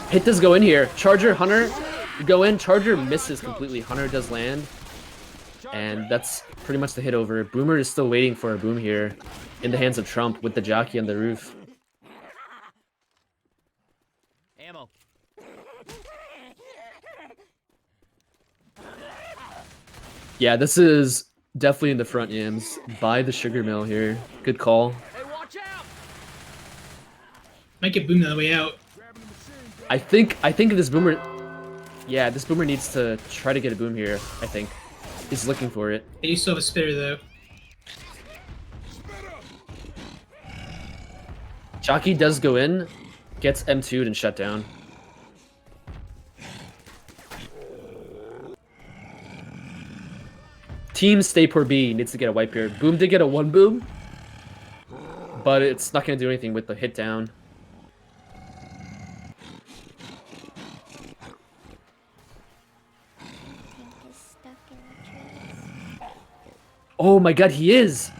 Hit does go in here. Charger, Hunter, go in. Charger misses completely. Hunter does land. And that's pretty much the hit over. Boomer is still waiting for a boom here in the hands of Trump with the jockey on the roof. Ammo. Yeah, this is definitely in the front, Yams. By the sugar mill here. Good call. Hey, watch out! Might get boomed on the way out. I think this boomer... Yeah, this boomer needs to try to get a boom here, I think. He's looking for it. They do still have a spitter, though. Jockey does go in, gets M2'd and shut down. Team StayPoorB needs to get a wipe here. Boom did get a 1 boom, but it's not going to do anything with the hit down. Oh my god, he is!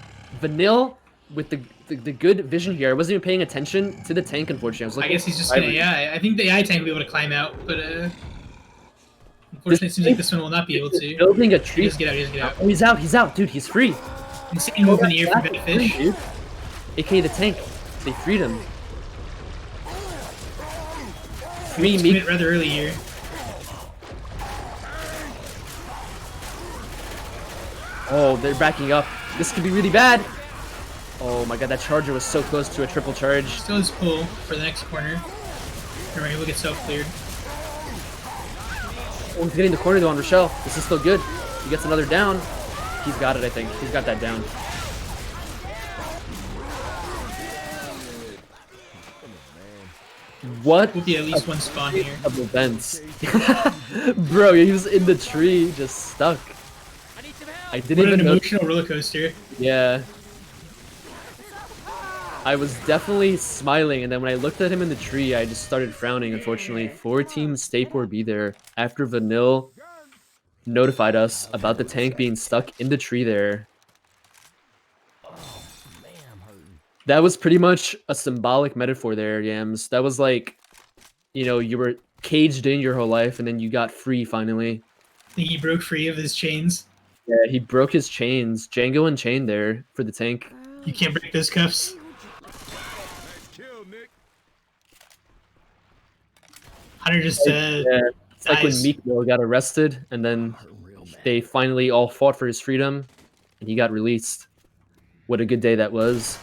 Vanille with the good vision here. I wasn't even paying attention to the tank, unfortunately. I guess he's just gonna, yeah, I think the AI tank will be able to climb out, but unfortunately it seems like this one will not be able to. Building a tree. He does get out, he does get out. Oh, he's out, dude, he's free. Insane move in the air from Betfish. Dude. AKA the tank. They freed him. Free me. Rather early here. Oh, they're backing up. This could be really bad. Oh my god, that charger was so close to a triple charge. Still his pull for the next corner. Alright, we'll get self-cleared. Oh, he's getting the corner though on Rochelle. This is still good. He gets another down. He's got it, I think. He's got that down. What? We'll be at least one spawn here. Double vents. Bro, he was in the tree, just stuck. I didn't What even an know. emotional roller coaster. Yeah. I was definitely smiling, and then when I looked at him in the tree, I just started frowning, unfortunately. 4 teams StayPoorB there after Vanille notified us about the tank being stuck in the tree there. That was pretty much a symbolic metaphor there, Yams. That was like, you know, you were caged in your whole life, and then you got free finally. I think he broke free of his chains. Yeah, he broke his chains. Django Unchained there for the tank. You can't break those cuffs. Hunter just Yeah, it's like when Meek Mill got arrested, and then they finally all fought for his freedom, and he got released. What a good day that was.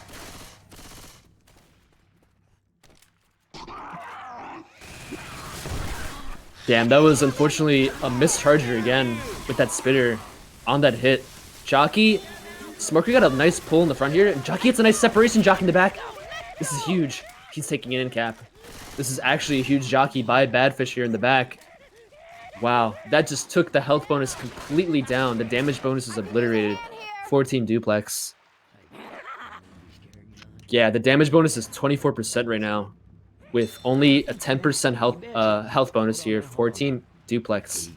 Damn, that was unfortunately a mischarger again with that spitter on that hit. Jockey, Smoker got a nice pull in the front here, and Jockey gets a nice separation jockey in the back. This is huge. He's taking it in cap. This is actually a huge jockey by Badfish here in the back. Wow, that just took the health bonus completely down. The damage bonus is obliterated for Team Duplex. Yeah, the damage bonus is 24% right now, with only a 10% health bonus here for Team Duplex.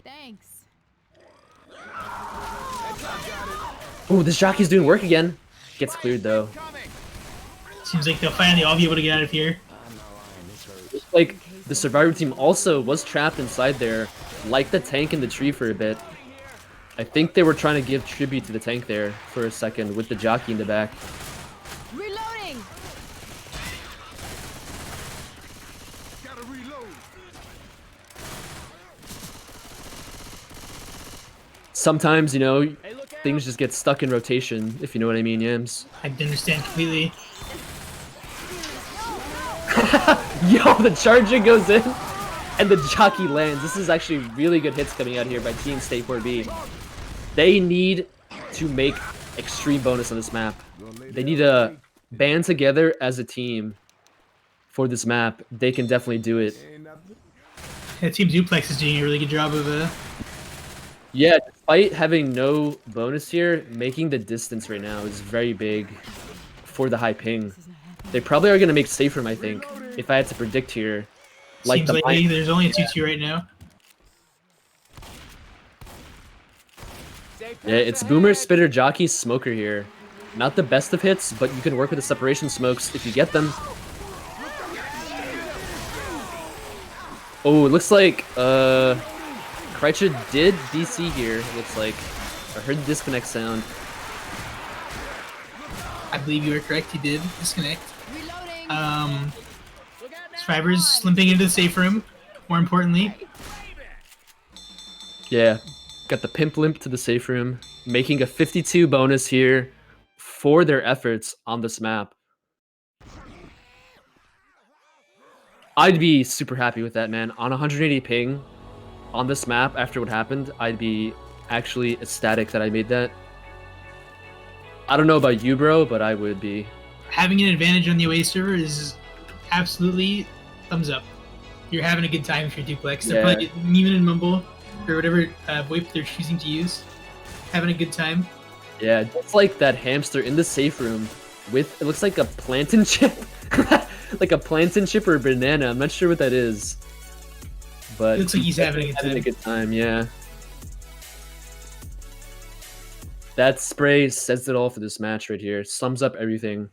Thanks. Oh, this jockey's doing work again. Gets cleared though. Seems like they'll finally all be able to get out of here. Like, the Survivor team also was trapped inside there like the tank in the tree for a bit. I think they were trying to give tribute to the tank there for a second with the jockey in the back. Reloading. Gotta reload. Sometimes, you know, things just get stuck in rotation, if you know what I mean, Yams. I understand completely. Yo, the charger goes in, and the jockey lands. This is actually really good hits coming out here by Team StayPoorB. They need to make extreme bonus on this map. They need to band together as a team for this map. They can definitely do it. Ain't nothing. Yeah, Team Duplex is doing a really good job of Yeah, despite having no bonus here, making the distance right now is very big for the high ping. They probably are going to make safe room, I think, if I had to predict here. seems like there's only a 2-2 right now. Yeah, it's Boomer, Spitter, Jockey, Smoker here. Not the best of hits, but you can work with the separation smokes if you get them. Oh, it looks like Kreitcha did DC here, it looks like. I heard the disconnect sound. I believe you were correct. He did disconnect. Reloading. Survivors limping into the safe room. More importantly, Yeah, got the pimp limp to the safe room, making a 52 bonus here for their efforts on this map. I'd be super happy with that, man. On 180 ping on this map after what happened, I'd be actually ecstatic that I made that. I don't know about you, bro, but I would be. having an advantage on the away server is absolutely thumbs up. You're having a good time if you're Duplex. They're Yeah. probably, even in Mumble or whatever VoIP they're choosing to use, having a good time. Yeah, it's like that hamster in the safe room with, it looks like a plantain chip. Like a plantain chip or a banana. I'm not sure what that is. But It looks like he's having a good having time. a good time, yeah. That spray says it all for this match right here. Sums up everything.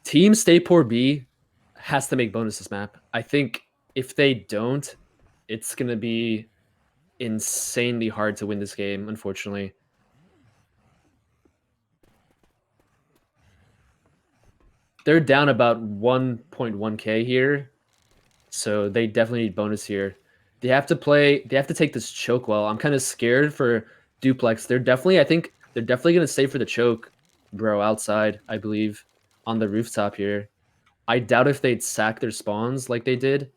Team StayPoorB has to make bonus this map. I think if they don't, it's going to be insanely hard to win this game, unfortunately. They're down about 1.1k here, so they definitely need bonus here. They have to take this choke well. I'm kind of scared for Duplex. I think they're definitely going to stay for the choke, bro, outside, I believe, on the rooftop here. I doubt if they'd sack their spawns like they did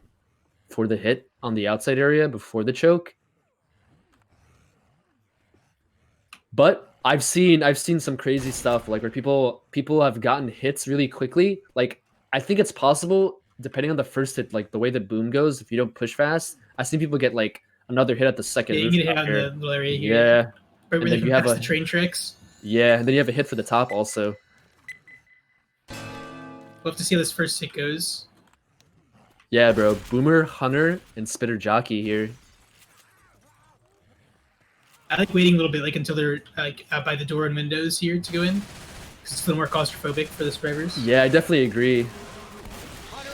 for the hit on the outside area before the choke. But I've seen some crazy stuff like where people have gotten hits really quickly. Like I think it's possible depending on the first hit, like the way the boom goes, if you don't push fast. I've seen people get like another hit at the second. Yeah, you get a hit rooftop on here. the little area here. Yeah. Right And where then they you have pass a the train tracks. yeah, and then you have a hit for the top also. We'll have to see how this first hit goes. Yeah, bro. Boomer, Hunter, and Spitter Jockey here. I like waiting a little bit, like until they're like out by the door and windows here to go in, because it's a little more claustrophobic for the survivors. Yeah, I definitely agree.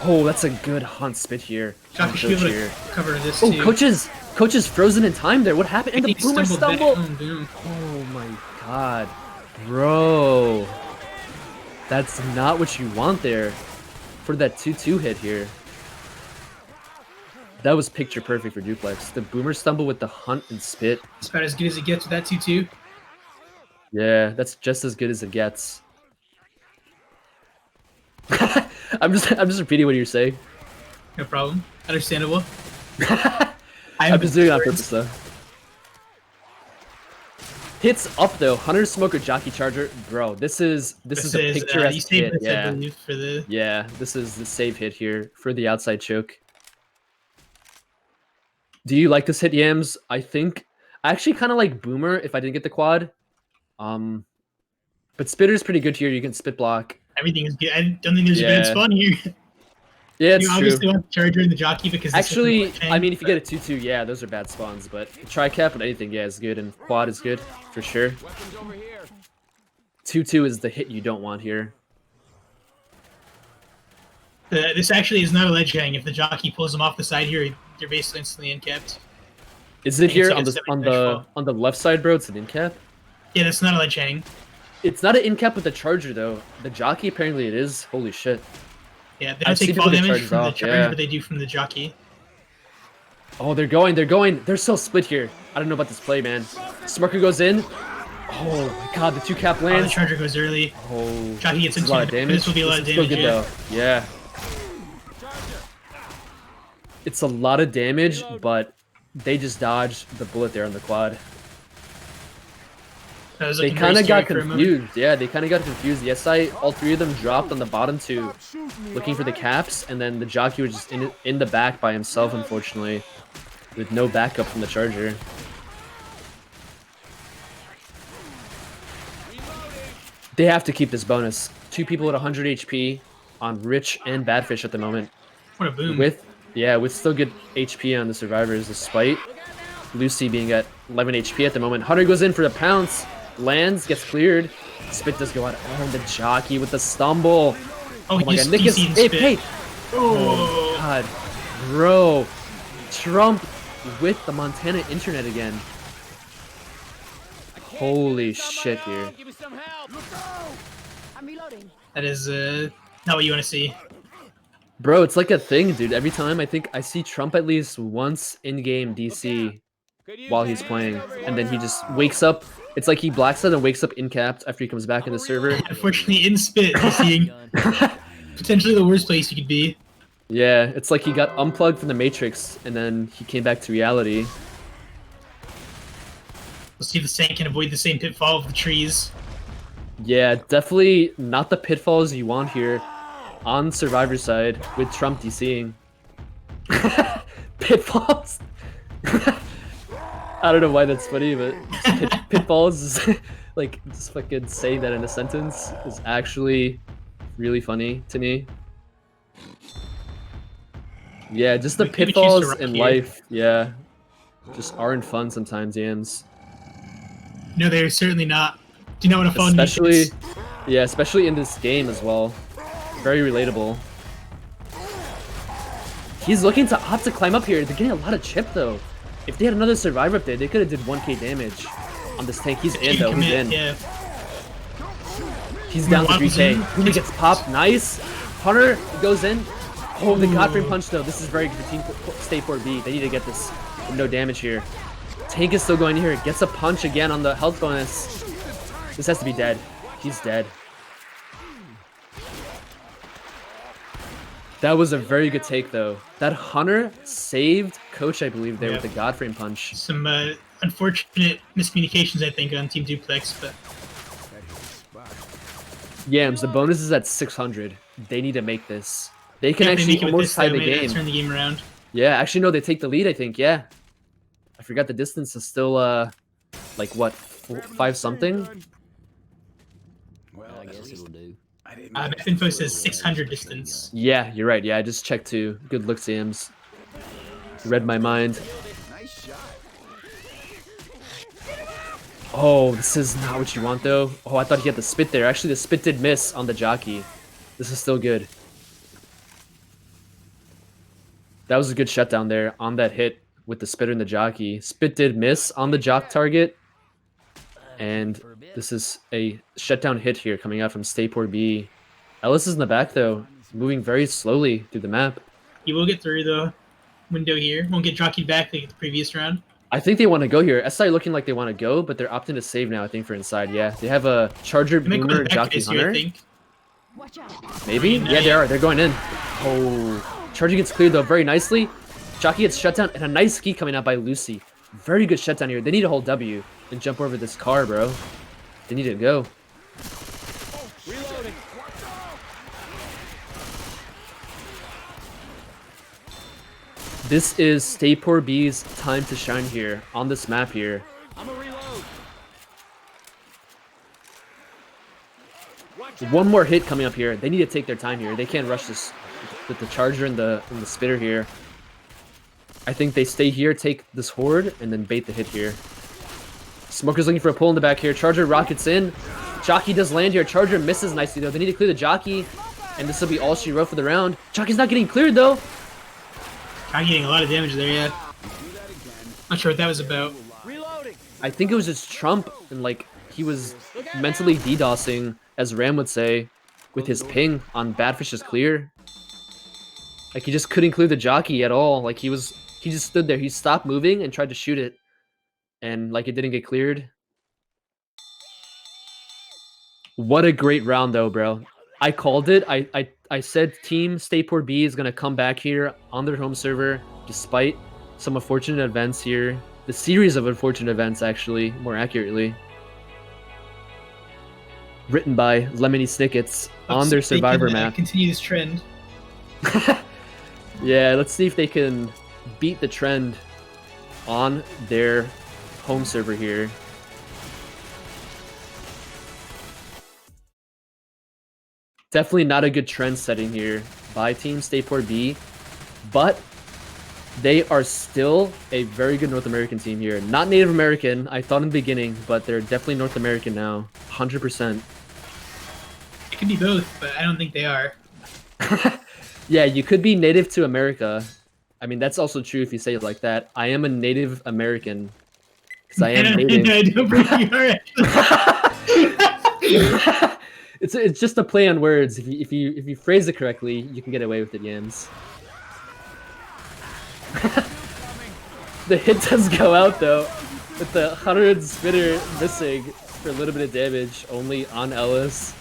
Oh, that's a good hunt spit here. Jockey should be able to cover this Oh, too. Coach is frozen in time there. What happened? And the He Boomer stumbled back. stumble. Oh, boom. Oh my god. Bro. That's not what you want there for that 2-2 hit here. That was picture perfect for Duplex. The Boomer stumble with the hunt and spit. It's about as good as it gets with that 2-2. Yeah, that's just as good as it gets. I'm just repeating what you're saying. No problem. Understandable. I'm just doing it on purpose though. Hits up though. Hunter Smoker Jockey Charger. Bro, this is a you picturesque saved hit. this, I Yeah. believe, for the Yeah, this is the save hit here for the outside choke. Do you like this hit, Yams? I actually kind of like Boomer if I didn't get the quad. But Spitter's pretty good here. You can spit block. everything is good. I don't think there's a bad Yeah. spawn here. Yeah, it's You true. obviously want the Charger and the Jockey because it's Actually, different from I mean, if you get a 2-2, yeah, those are bad spawns, but tri-cap and anything, yeah, is good, and quad is good, for sure. 2-2 is the hit you don't want here. This actually is not a ledge hang. If the Jockey pulls them off the side here, you're basically instantly in-capped. Is it here it's on like a the left side, bro? It's an in-cap? Yeah, that's not a ledge hang. It's not an in-cap with the Charger, though. The Jockey, apparently it is. Holy shit. Yeah, they I've don't take seen fall people get damage charges from the off, Charger, yeah. but they do from the Jockey. Oh, they're going. They're so split here. I don't know about this play, man. Smirker goes in. Oh my god, the 2-cap Oh, the lands. Charger goes early. Oh, Jockey gets this is into a lot of it, but damage. this will be a lot of This is damage, still good, though. Yeah. It's a lot of damage, but they just dodged the bullet there on the quad. That was They looking kind very of got scary for a moment. confused. Yeah, they kind of got confused. The SI, all three of them dropped on the bottom two, looking for the caps, and then the Jockey was just in the back by himself, unfortunately, with no backup from the Charger. They have to keep this bonus. Two people at 100 HP on Rich and Badfish at the moment. What a boom. With still good HP on the survivors, despite Lucy being at 11 HP at the moment. Hunter goes in for the pounce, lands, gets cleared. Spit does go out. Oh, and the Jockey with the stumble. Oh, my he's god, Nick is CC'd hey, spit. hey. Oh, God, bro, Trump with the Montana internet again. Holy shit, here. I'm reloading. that is not what you want to see. Bro, it's like a thing, dude. Every time I think I see Trump at least once in-game DC while he's playing, and then he just wakes up. It's like he blacks out and wakes up in-capped after he comes back in the server. Unfortunately, in spit, you're seeing potentially the worst place you could be. Yeah, it's like he got unplugged from the Matrix, and then he came back to reality. We'll see if the Saint can avoid the same pitfall of the trees. Yeah, definitely not the pitfalls you want here on Survivor side with Trump DCing. Pitfalls? I don't know why that's funny, but pitfalls is like just fucking saying that in a sentence is actually really funny to me. Yeah, just the Maybe choose to pitfalls rock in here. life, yeah, just aren't fun sometimes, Yams. No, they're certainly not. Do you not want to fall into Especially, this? yeah, especially in this game as well. Very relatable. He's looking to opt to climb up here. They're getting a lot of chip though. If they had another survivor up there, they could have did 1k damage on this tank. He's in though. He's in. Yeah. He's down to Waddles 3k. in. Humi gets popped. Nice. Hunter goes in. Oh, the Godframe punch though. This is very good for Team StayPoorB. They need to get this with no damage here. Tank is still going here. Gets a punch again on the health bonus. This has to be dead. He's dead. That was a very good take though. That Hunter saved Coach, I believe, there with the Godframe punch. Some unfortunate miscommunications, I think, on Team Duplex, but Yams, the bonus is at 600. They need to make this. They can if they actually make it with almost this, tie they the might game. turn the game around. Yeah, actually, no, they take the lead, I think, yeah. I forgot the distance is still, like, what, 5 something? Well, I guess it'll do. Info says 600 distance. Yeah, you're right. Yeah, I just checked too. Good look, Yams. Read my mind. Nice shot. Oh, this is not what you want, though. Oh, I thought he had the spit there. Actually, the spit did miss on the Jockey. This is still good. That was a good shutdown there on that hit with the spitter and the Jockey. Spit did miss on the Jock target. And this is a shutdown hit here coming out from StayPoorB. Ellis is in the back, though, moving very slowly through the map. He will get through the window here. Won't get jockeyed back like the previous round. I think they want to go here. SI looking like they want to go, but they're opting to save now, I think, for inside. Yeah, they have a Charger, They might go Boomer, back Jockey, this year, Hunter. I think. Watch out. Maybe? Yeah, they are. They're going in. Oh, Charger gets cleared, though, very nicely. Jockey gets shut down, and a nice ski coming out by Lucy. Very good shutdown here. They need to hold W and jump over this car, bro. They need to go. Reloading. This is StayPoorB's time to shine here on this map here. I'm a reload. One more hit coming up here. They need to take their time here. They can't rush this with the charger and the spitter here. I think they stay here, take this horde, and then bait the hit here. Smoker's looking for a pull in the back here. Charger rockets in. Jockey does land here. Charger misses nicely though. They need to clear the jockey, and this will be all she wrote for the round. Jockey's not getting cleared though. I'm getting a lot of damage there, yeah. Not sure what that was about. I think it was just Trump, and like he was mentally DDoSing, as Ram would say, with his ping on Badfish's clear. Like he just couldn't clear the jockey at all. Like he just stood there. He stopped moving and tried to shoot it, and like it didn't get cleared. What a great round though, bro. I called it. I said Team StayPoorB is gonna come back here on their home server despite some unfortunate events here. The series of unfortunate events, actually, more accurately. Written by Lemony Snickets on their Survivor map. Continue this trend. Yeah, let's see if they can beat the trend on their home server here. Definitely not a good trend setting here by Team StayPoorB, but they are still a very good North American team here. Not Native American, I thought in the beginning, but they're definitely North American now. 100%. It could be both, but I don't think they are. Yeah, you could be native to America. I mean, that's also true if you say it like that. I am a Native American. Because I am native. I don't think you are. It's just a play on words. If you phrase it correctly, you can get away with it, Yams. The hit does go out though, with the 100 spitter missing for a little bit of damage, only on Ellis.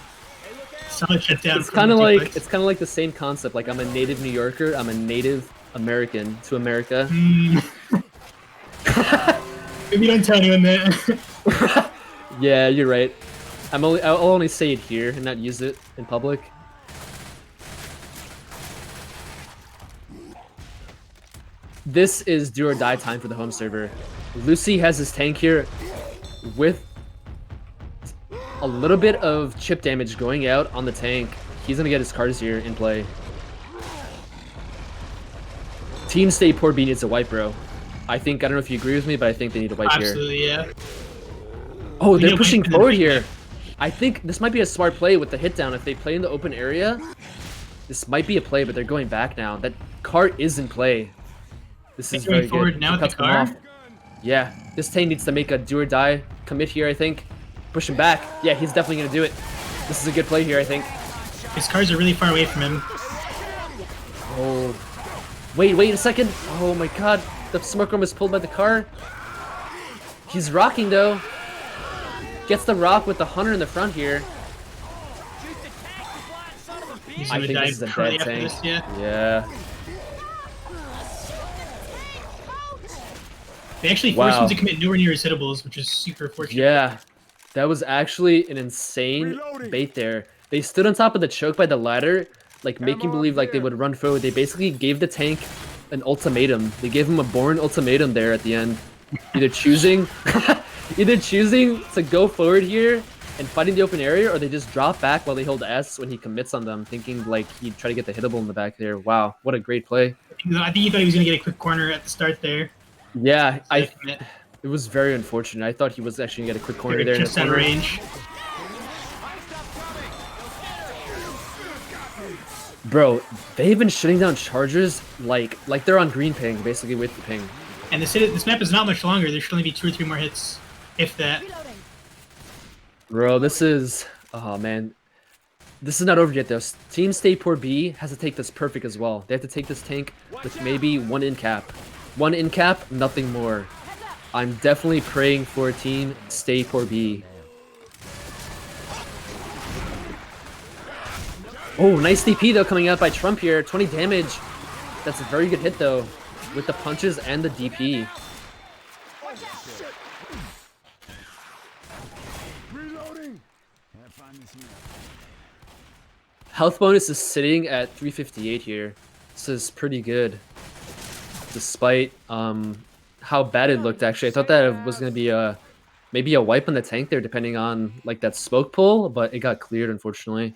Solid shutdown. It's kind of like the same concept. Like I'm a native New Yorker, I'm a Native American to America. Maybe don't tell anyone that. Yeah, you're right. I'll only say it here and not use it in public. This is do or die time for the home server. Lucy has his tank here with a little bit of chip damage going out on the tank. He's gonna get his cards here in play. Team StayPoorB needs a wipe, bro. I don't know if you agree with me, but I think they need a wipe here. Absolutely, yeah. Oh, they're pushing forward here. I think this might be a smart play with the hit down. If they play in the open area, this might be a play, but they're going back now. That cart is in play. This is very forward good. now with the car? Yeah, this tank needs to make a do or die commit here, I think. Push him back. Yeah, he's definitely going to do it. This is a good play here, I think. His cars are really far away from him. Oh. Wait a second. Oh my god. The smoke room is pulled by the car. He's rocking, though. Gets the rock with the hunter in the front here. I think this is a dead tank. This, yeah. Yeah. They actually forced him to commit nowhere near his hittables, which is super fortunate. Yeah. That was actually an insane bait there. They stood on top of the choke by the ladder, like making believe like they would run forward. They basically gave the tank an ultimatum. They gave him a born ultimatum there at the end. Either choosing to go forward here and fight in the open area, or they just drop back while they hold S when he commits on them, thinking like he'd try to get the hittable in the back there. Wow, what a great play. I think he thought he was going to get a quick corner at the start there. Yeah, it was very unfortunate. I thought he was actually going to get a quick corner there. Just out of range. Bro, they've been shutting down chargers like they're on green ping, basically with the ping. And this map is not much longer. There should only be 2 or 3 more hits, if that. Bro, this is... Oh, man. This is not over yet, though. Team StayPoorB has to take this perfect as well. They have to take this tank with maybe 1 in cap. 1 in cap, nothing more. I'm definitely praying for Team StayPoorB. Oh, nice DP, though, coming out by Trump here. 20 damage. That's a very good hit, though, with the punches and the DP. Health bonus is sitting at 358 here. This is pretty good. Despite how bad it looked, actually. I thought that it was going to be maybe a wipe on the tank there, depending on like that smoke pull, but it got cleared, unfortunately.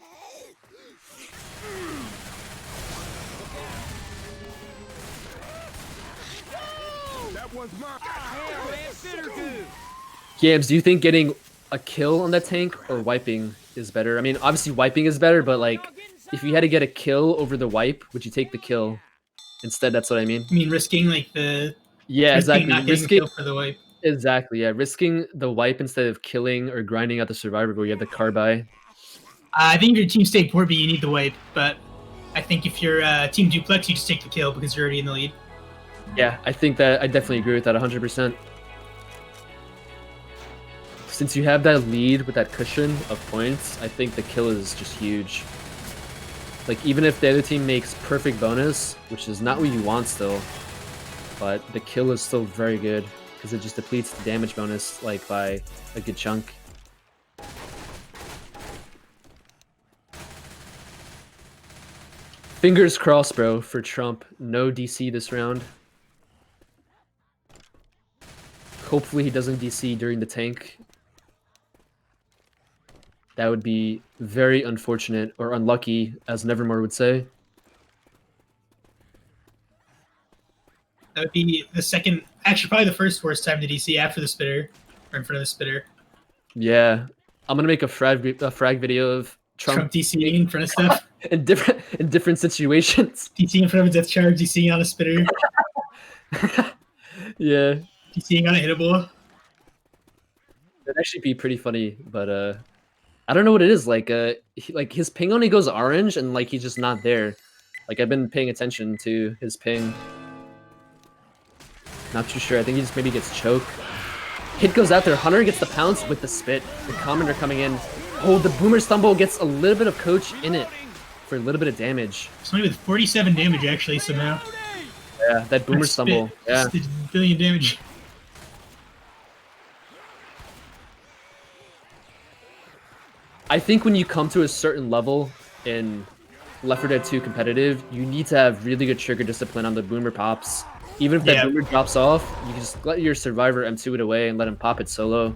one's mine. Yams, do you think getting a kill on that tank or wiping is better? I mean, obviously wiping is better, but like, if you had to get a kill over the wipe, would you take the kill instead? That's what I mean. I mean, risking like the Yeah, risking exactly. not getting the kill for the wipe. Exactly, yeah. Risking the wipe instead of killing or grinding out the survivor where you have the carby. I think if you're Team StayPoorB, you need the wipe, but I think if you're Team Duplex, you just take the kill because you're already in the lead. Yeah, I think that I definitely agree with that 100%. Since you have that lead with that cushion of points, I think the kill is just huge. Like, even if the other team makes perfect bonus, which is not what you want still, but the kill is still very good because it just depletes the damage bonus like by a good chunk. Fingers crossed, bro, for Trump. No DC this round. Hopefully he doesn't DC during the tank. That would be very unfortunate or unlucky, as Nevermore would say. That would be the second, actually probably the first worst time to DC after the spitter, or in front of the spitter. Yeah, I'm gonna make a frag video of Trump DCing in front of stuff. in different situations. DCing in front of a death charge, DCing on a spitter, Yeah, DCing on a hittable. that'd actually be pretty funny, but I don't know what it is. Like like his ping only goes orange, and like he's just not there. Like I've been paying attention to his ping. Not too sure. I think he just maybe gets choked. Hit goes out there. Hunter gets the pounce with the spit. The commenter coming in. Oh, the boomer stumble gets a little bit of coach in it for a little bit of damage. Somebody with 47 damage actually somehow. Yeah, that boomer stumble. Yeah. Just did a billion damage. I think when you come to a certain level in Left 4 Dead 2 competitive, you need to have really good trigger discipline on the boomer pops. Even if that boomer drops off, you can just let your survivor M2 it away and let him pop it solo.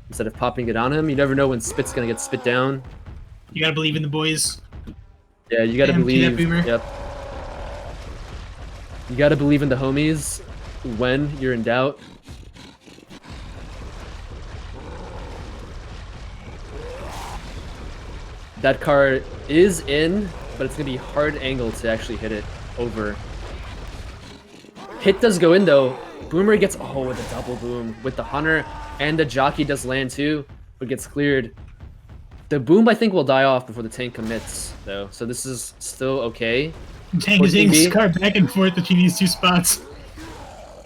Instead of popping it on him, you never know when spit's gonna get spit down. You gotta believe in the boys. Yeah, you gotta believe. That boomer. Yep. You gotta believe in the homies when you're in doubt. That card is in, but it's gonna be hard angle to actually hit it over. Hit does go in though. Boomer gets with a double boom with the hunter, and the jockey does land too, but gets cleared. The boom I think will die off before the tank commits though, so this is still okay. Tank is hitting his card back and forth between these two spots.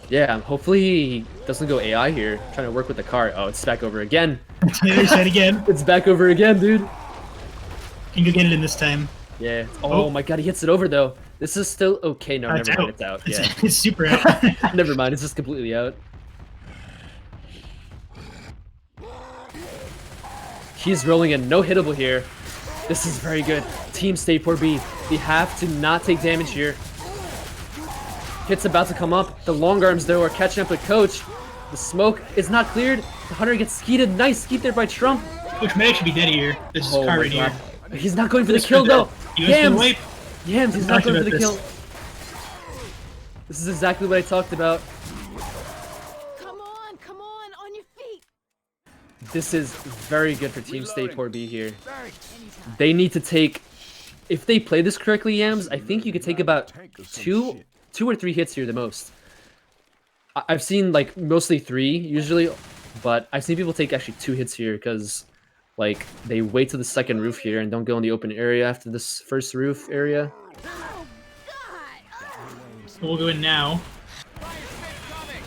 Yeah, hopefully he doesn't go AI here, trying to work with the card. Oh, it's back over again. It's on the other side again. It's back over again, dude. Can you get it in this time? Yeah. Oh my god, he hits it over though. This is still okay. No, never mind. It's out. Yeah. It's super out. Never mind. It's just completely out. He's rolling in. No hittable here. This is very good. Team StayPoorB. We have to not take damage here. Hit's about to come up. The long arms, though, are catching up with Coach. The smoke is not cleared. The hunter gets skeeted. Nice skeet there by Trump. Coach may actually be dead here. This is car right here. He's not going for the kill, though. Yams, he's not going for the kill. This is exactly what I talked about. Come on your feet. This is very good for Team StayPoorB here. They need to take, if they play this correctly, Yams, I think you could take about two or three hits here the most. I've seen like mostly 3 usually, but I've seen people take actually 2 hits here because like they wait to the second roof here and don't go in the open area after this first roof area. We'll go in now.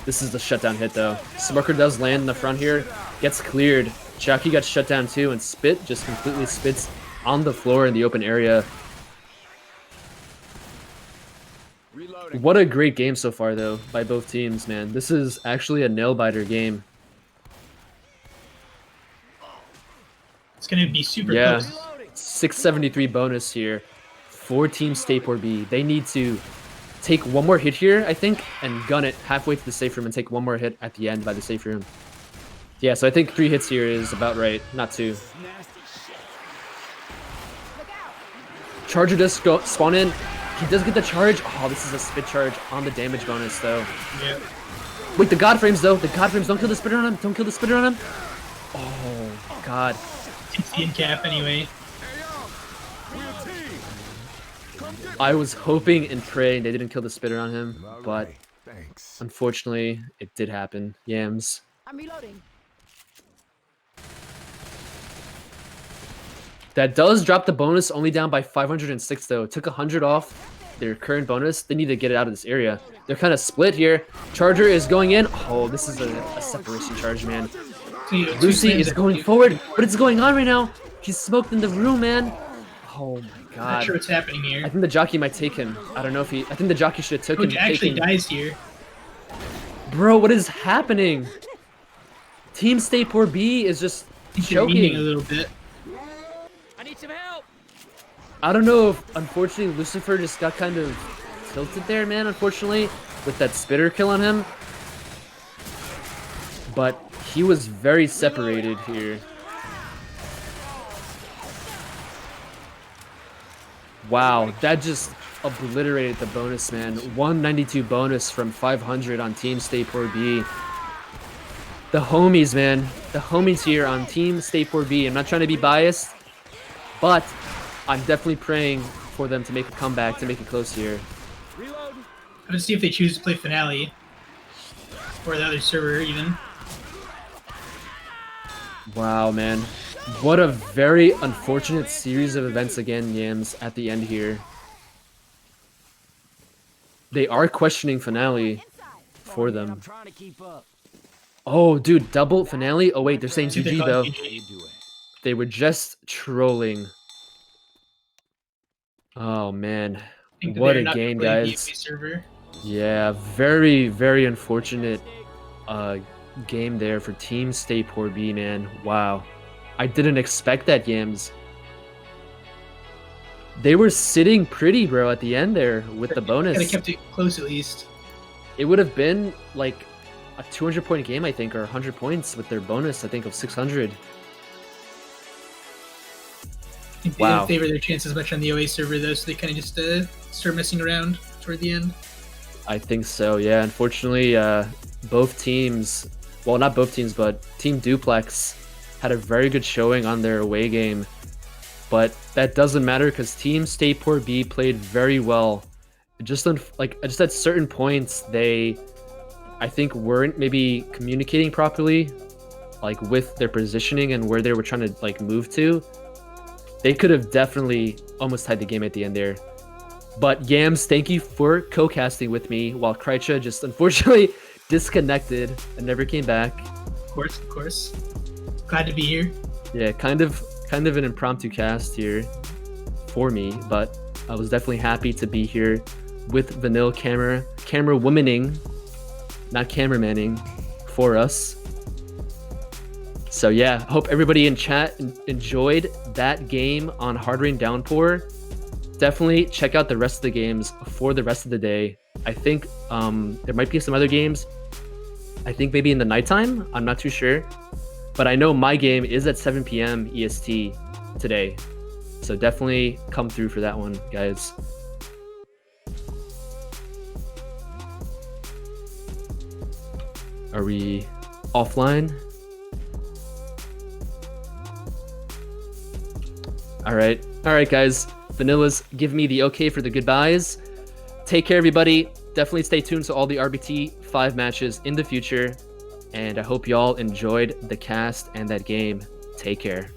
This is the shutdown hit though. Smoker does land in the front here, gets cleared. Chucky got shut down too, and Spit just completely spits on the floor in the open area. What a great game so far though by both teams, man. This is actually a nail-biter game. It's gonna be super close. 673 bonus here for Team StayPoorB. They need to take one more hit here, I think, and gun it halfway to the safe room and take one more hit at the end by the safe room. Yeah, so I think 3 hits here is about right, not 2. Charger does go spawn in. He does get the charge. Oh, this is a spit charge on the damage bonus though. Yeah. Wait, the God frames though. The God frames. Don't kill the spitter on him. Don't kill the spitter on him. Oh God. It's the end cap anyway. I was hoping and praying they didn't kill the spitter on him, but Thanks. unfortunately, it did happen. Yams. I'm reloading. That does drop the bonus only down by 506 though. It took 100 off their current bonus. They need to get it out of this area. They're kind of split here. Charger is going in. Oh, this is a separation charge, man. Lucy is going forward. What is going on right now? He's smoked in the room, man. Oh my God. Not sure what's happening here. I think the jockey might take him. I don't know if he... I think the jockey should have took him. Coach actually dies here. Bro, what is happening? Team StayPoorB is just choking a little bit. I need some help. I don't know if, unfortunately, Lucifer just got kind of tilted there, man, unfortunately, with that spitter kill on him. But he was very separated here. Wow, that just obliterated the bonus, man. 192 bonus from 500 on Team StayPoorB. The homies, man. The homies here on Team StayPoorB. I'm not trying to be biased, but I'm definitely praying for them to make a comeback, to make it close here. Let's see if they choose to play Finale. Or the other server, even. Wow, man. What a very unfortunate series of events again, Yams, at the end here. They are questioning Finale for them. I'm trying to keep up. Oh, dude, double Finale? Oh, wait, they're saying See if they GG, call though. it GG. They were just trolling. Oh, man. Think that What they're a not game, playing the guys. FA server. Yeah, very, very unfortunate game there for Team StayPoorB, man. Wow. I didn't expect that, Yams. They were sitting pretty, bro, at the end there with the bonus. Could have kept it close at least. It would have been like a 200-point game, I think, or 100 points with their bonus, I think, of 600. I think they Wow. didn't favor their chances much on the OA server, though, so they kind of just start messing around toward the end. I think so, yeah. Unfortunately, both teams, well, not both teams, but Team Duplex had a very good showing on their away game. But that doesn't matter because Team StayPoorB played very well. Just at certain points, they, I think, weren't maybe communicating properly, like with their positioning and where they were trying to like move to. They could have definitely almost tied the game at the end there. But Yams, thank you for co-casting with me while Krycha just unfortunately disconnected and never came back. Of course. Glad to be here. Yeah, kind of an impromptu cast here for me, but I was definitely happy to be here with Vanilla camera womaning, not cameramanning, for us. So yeah, hope everybody in chat enjoyed that game on Hard Rain Downpour. Definitely check out the rest of the games for the rest of the day. I think there might be some other games. I think maybe in the nighttime. I'm not too sure. But I know my game is at 7 p.m. EST today. So definitely come through for that one, guys. Are we offline? All right, guys. Vanilla's give me the okay for the goodbyes. Take care, everybody. Definitely stay tuned to all the RBT 5 matches in the future. And I hope y'all enjoyed the cast and that game. Take care.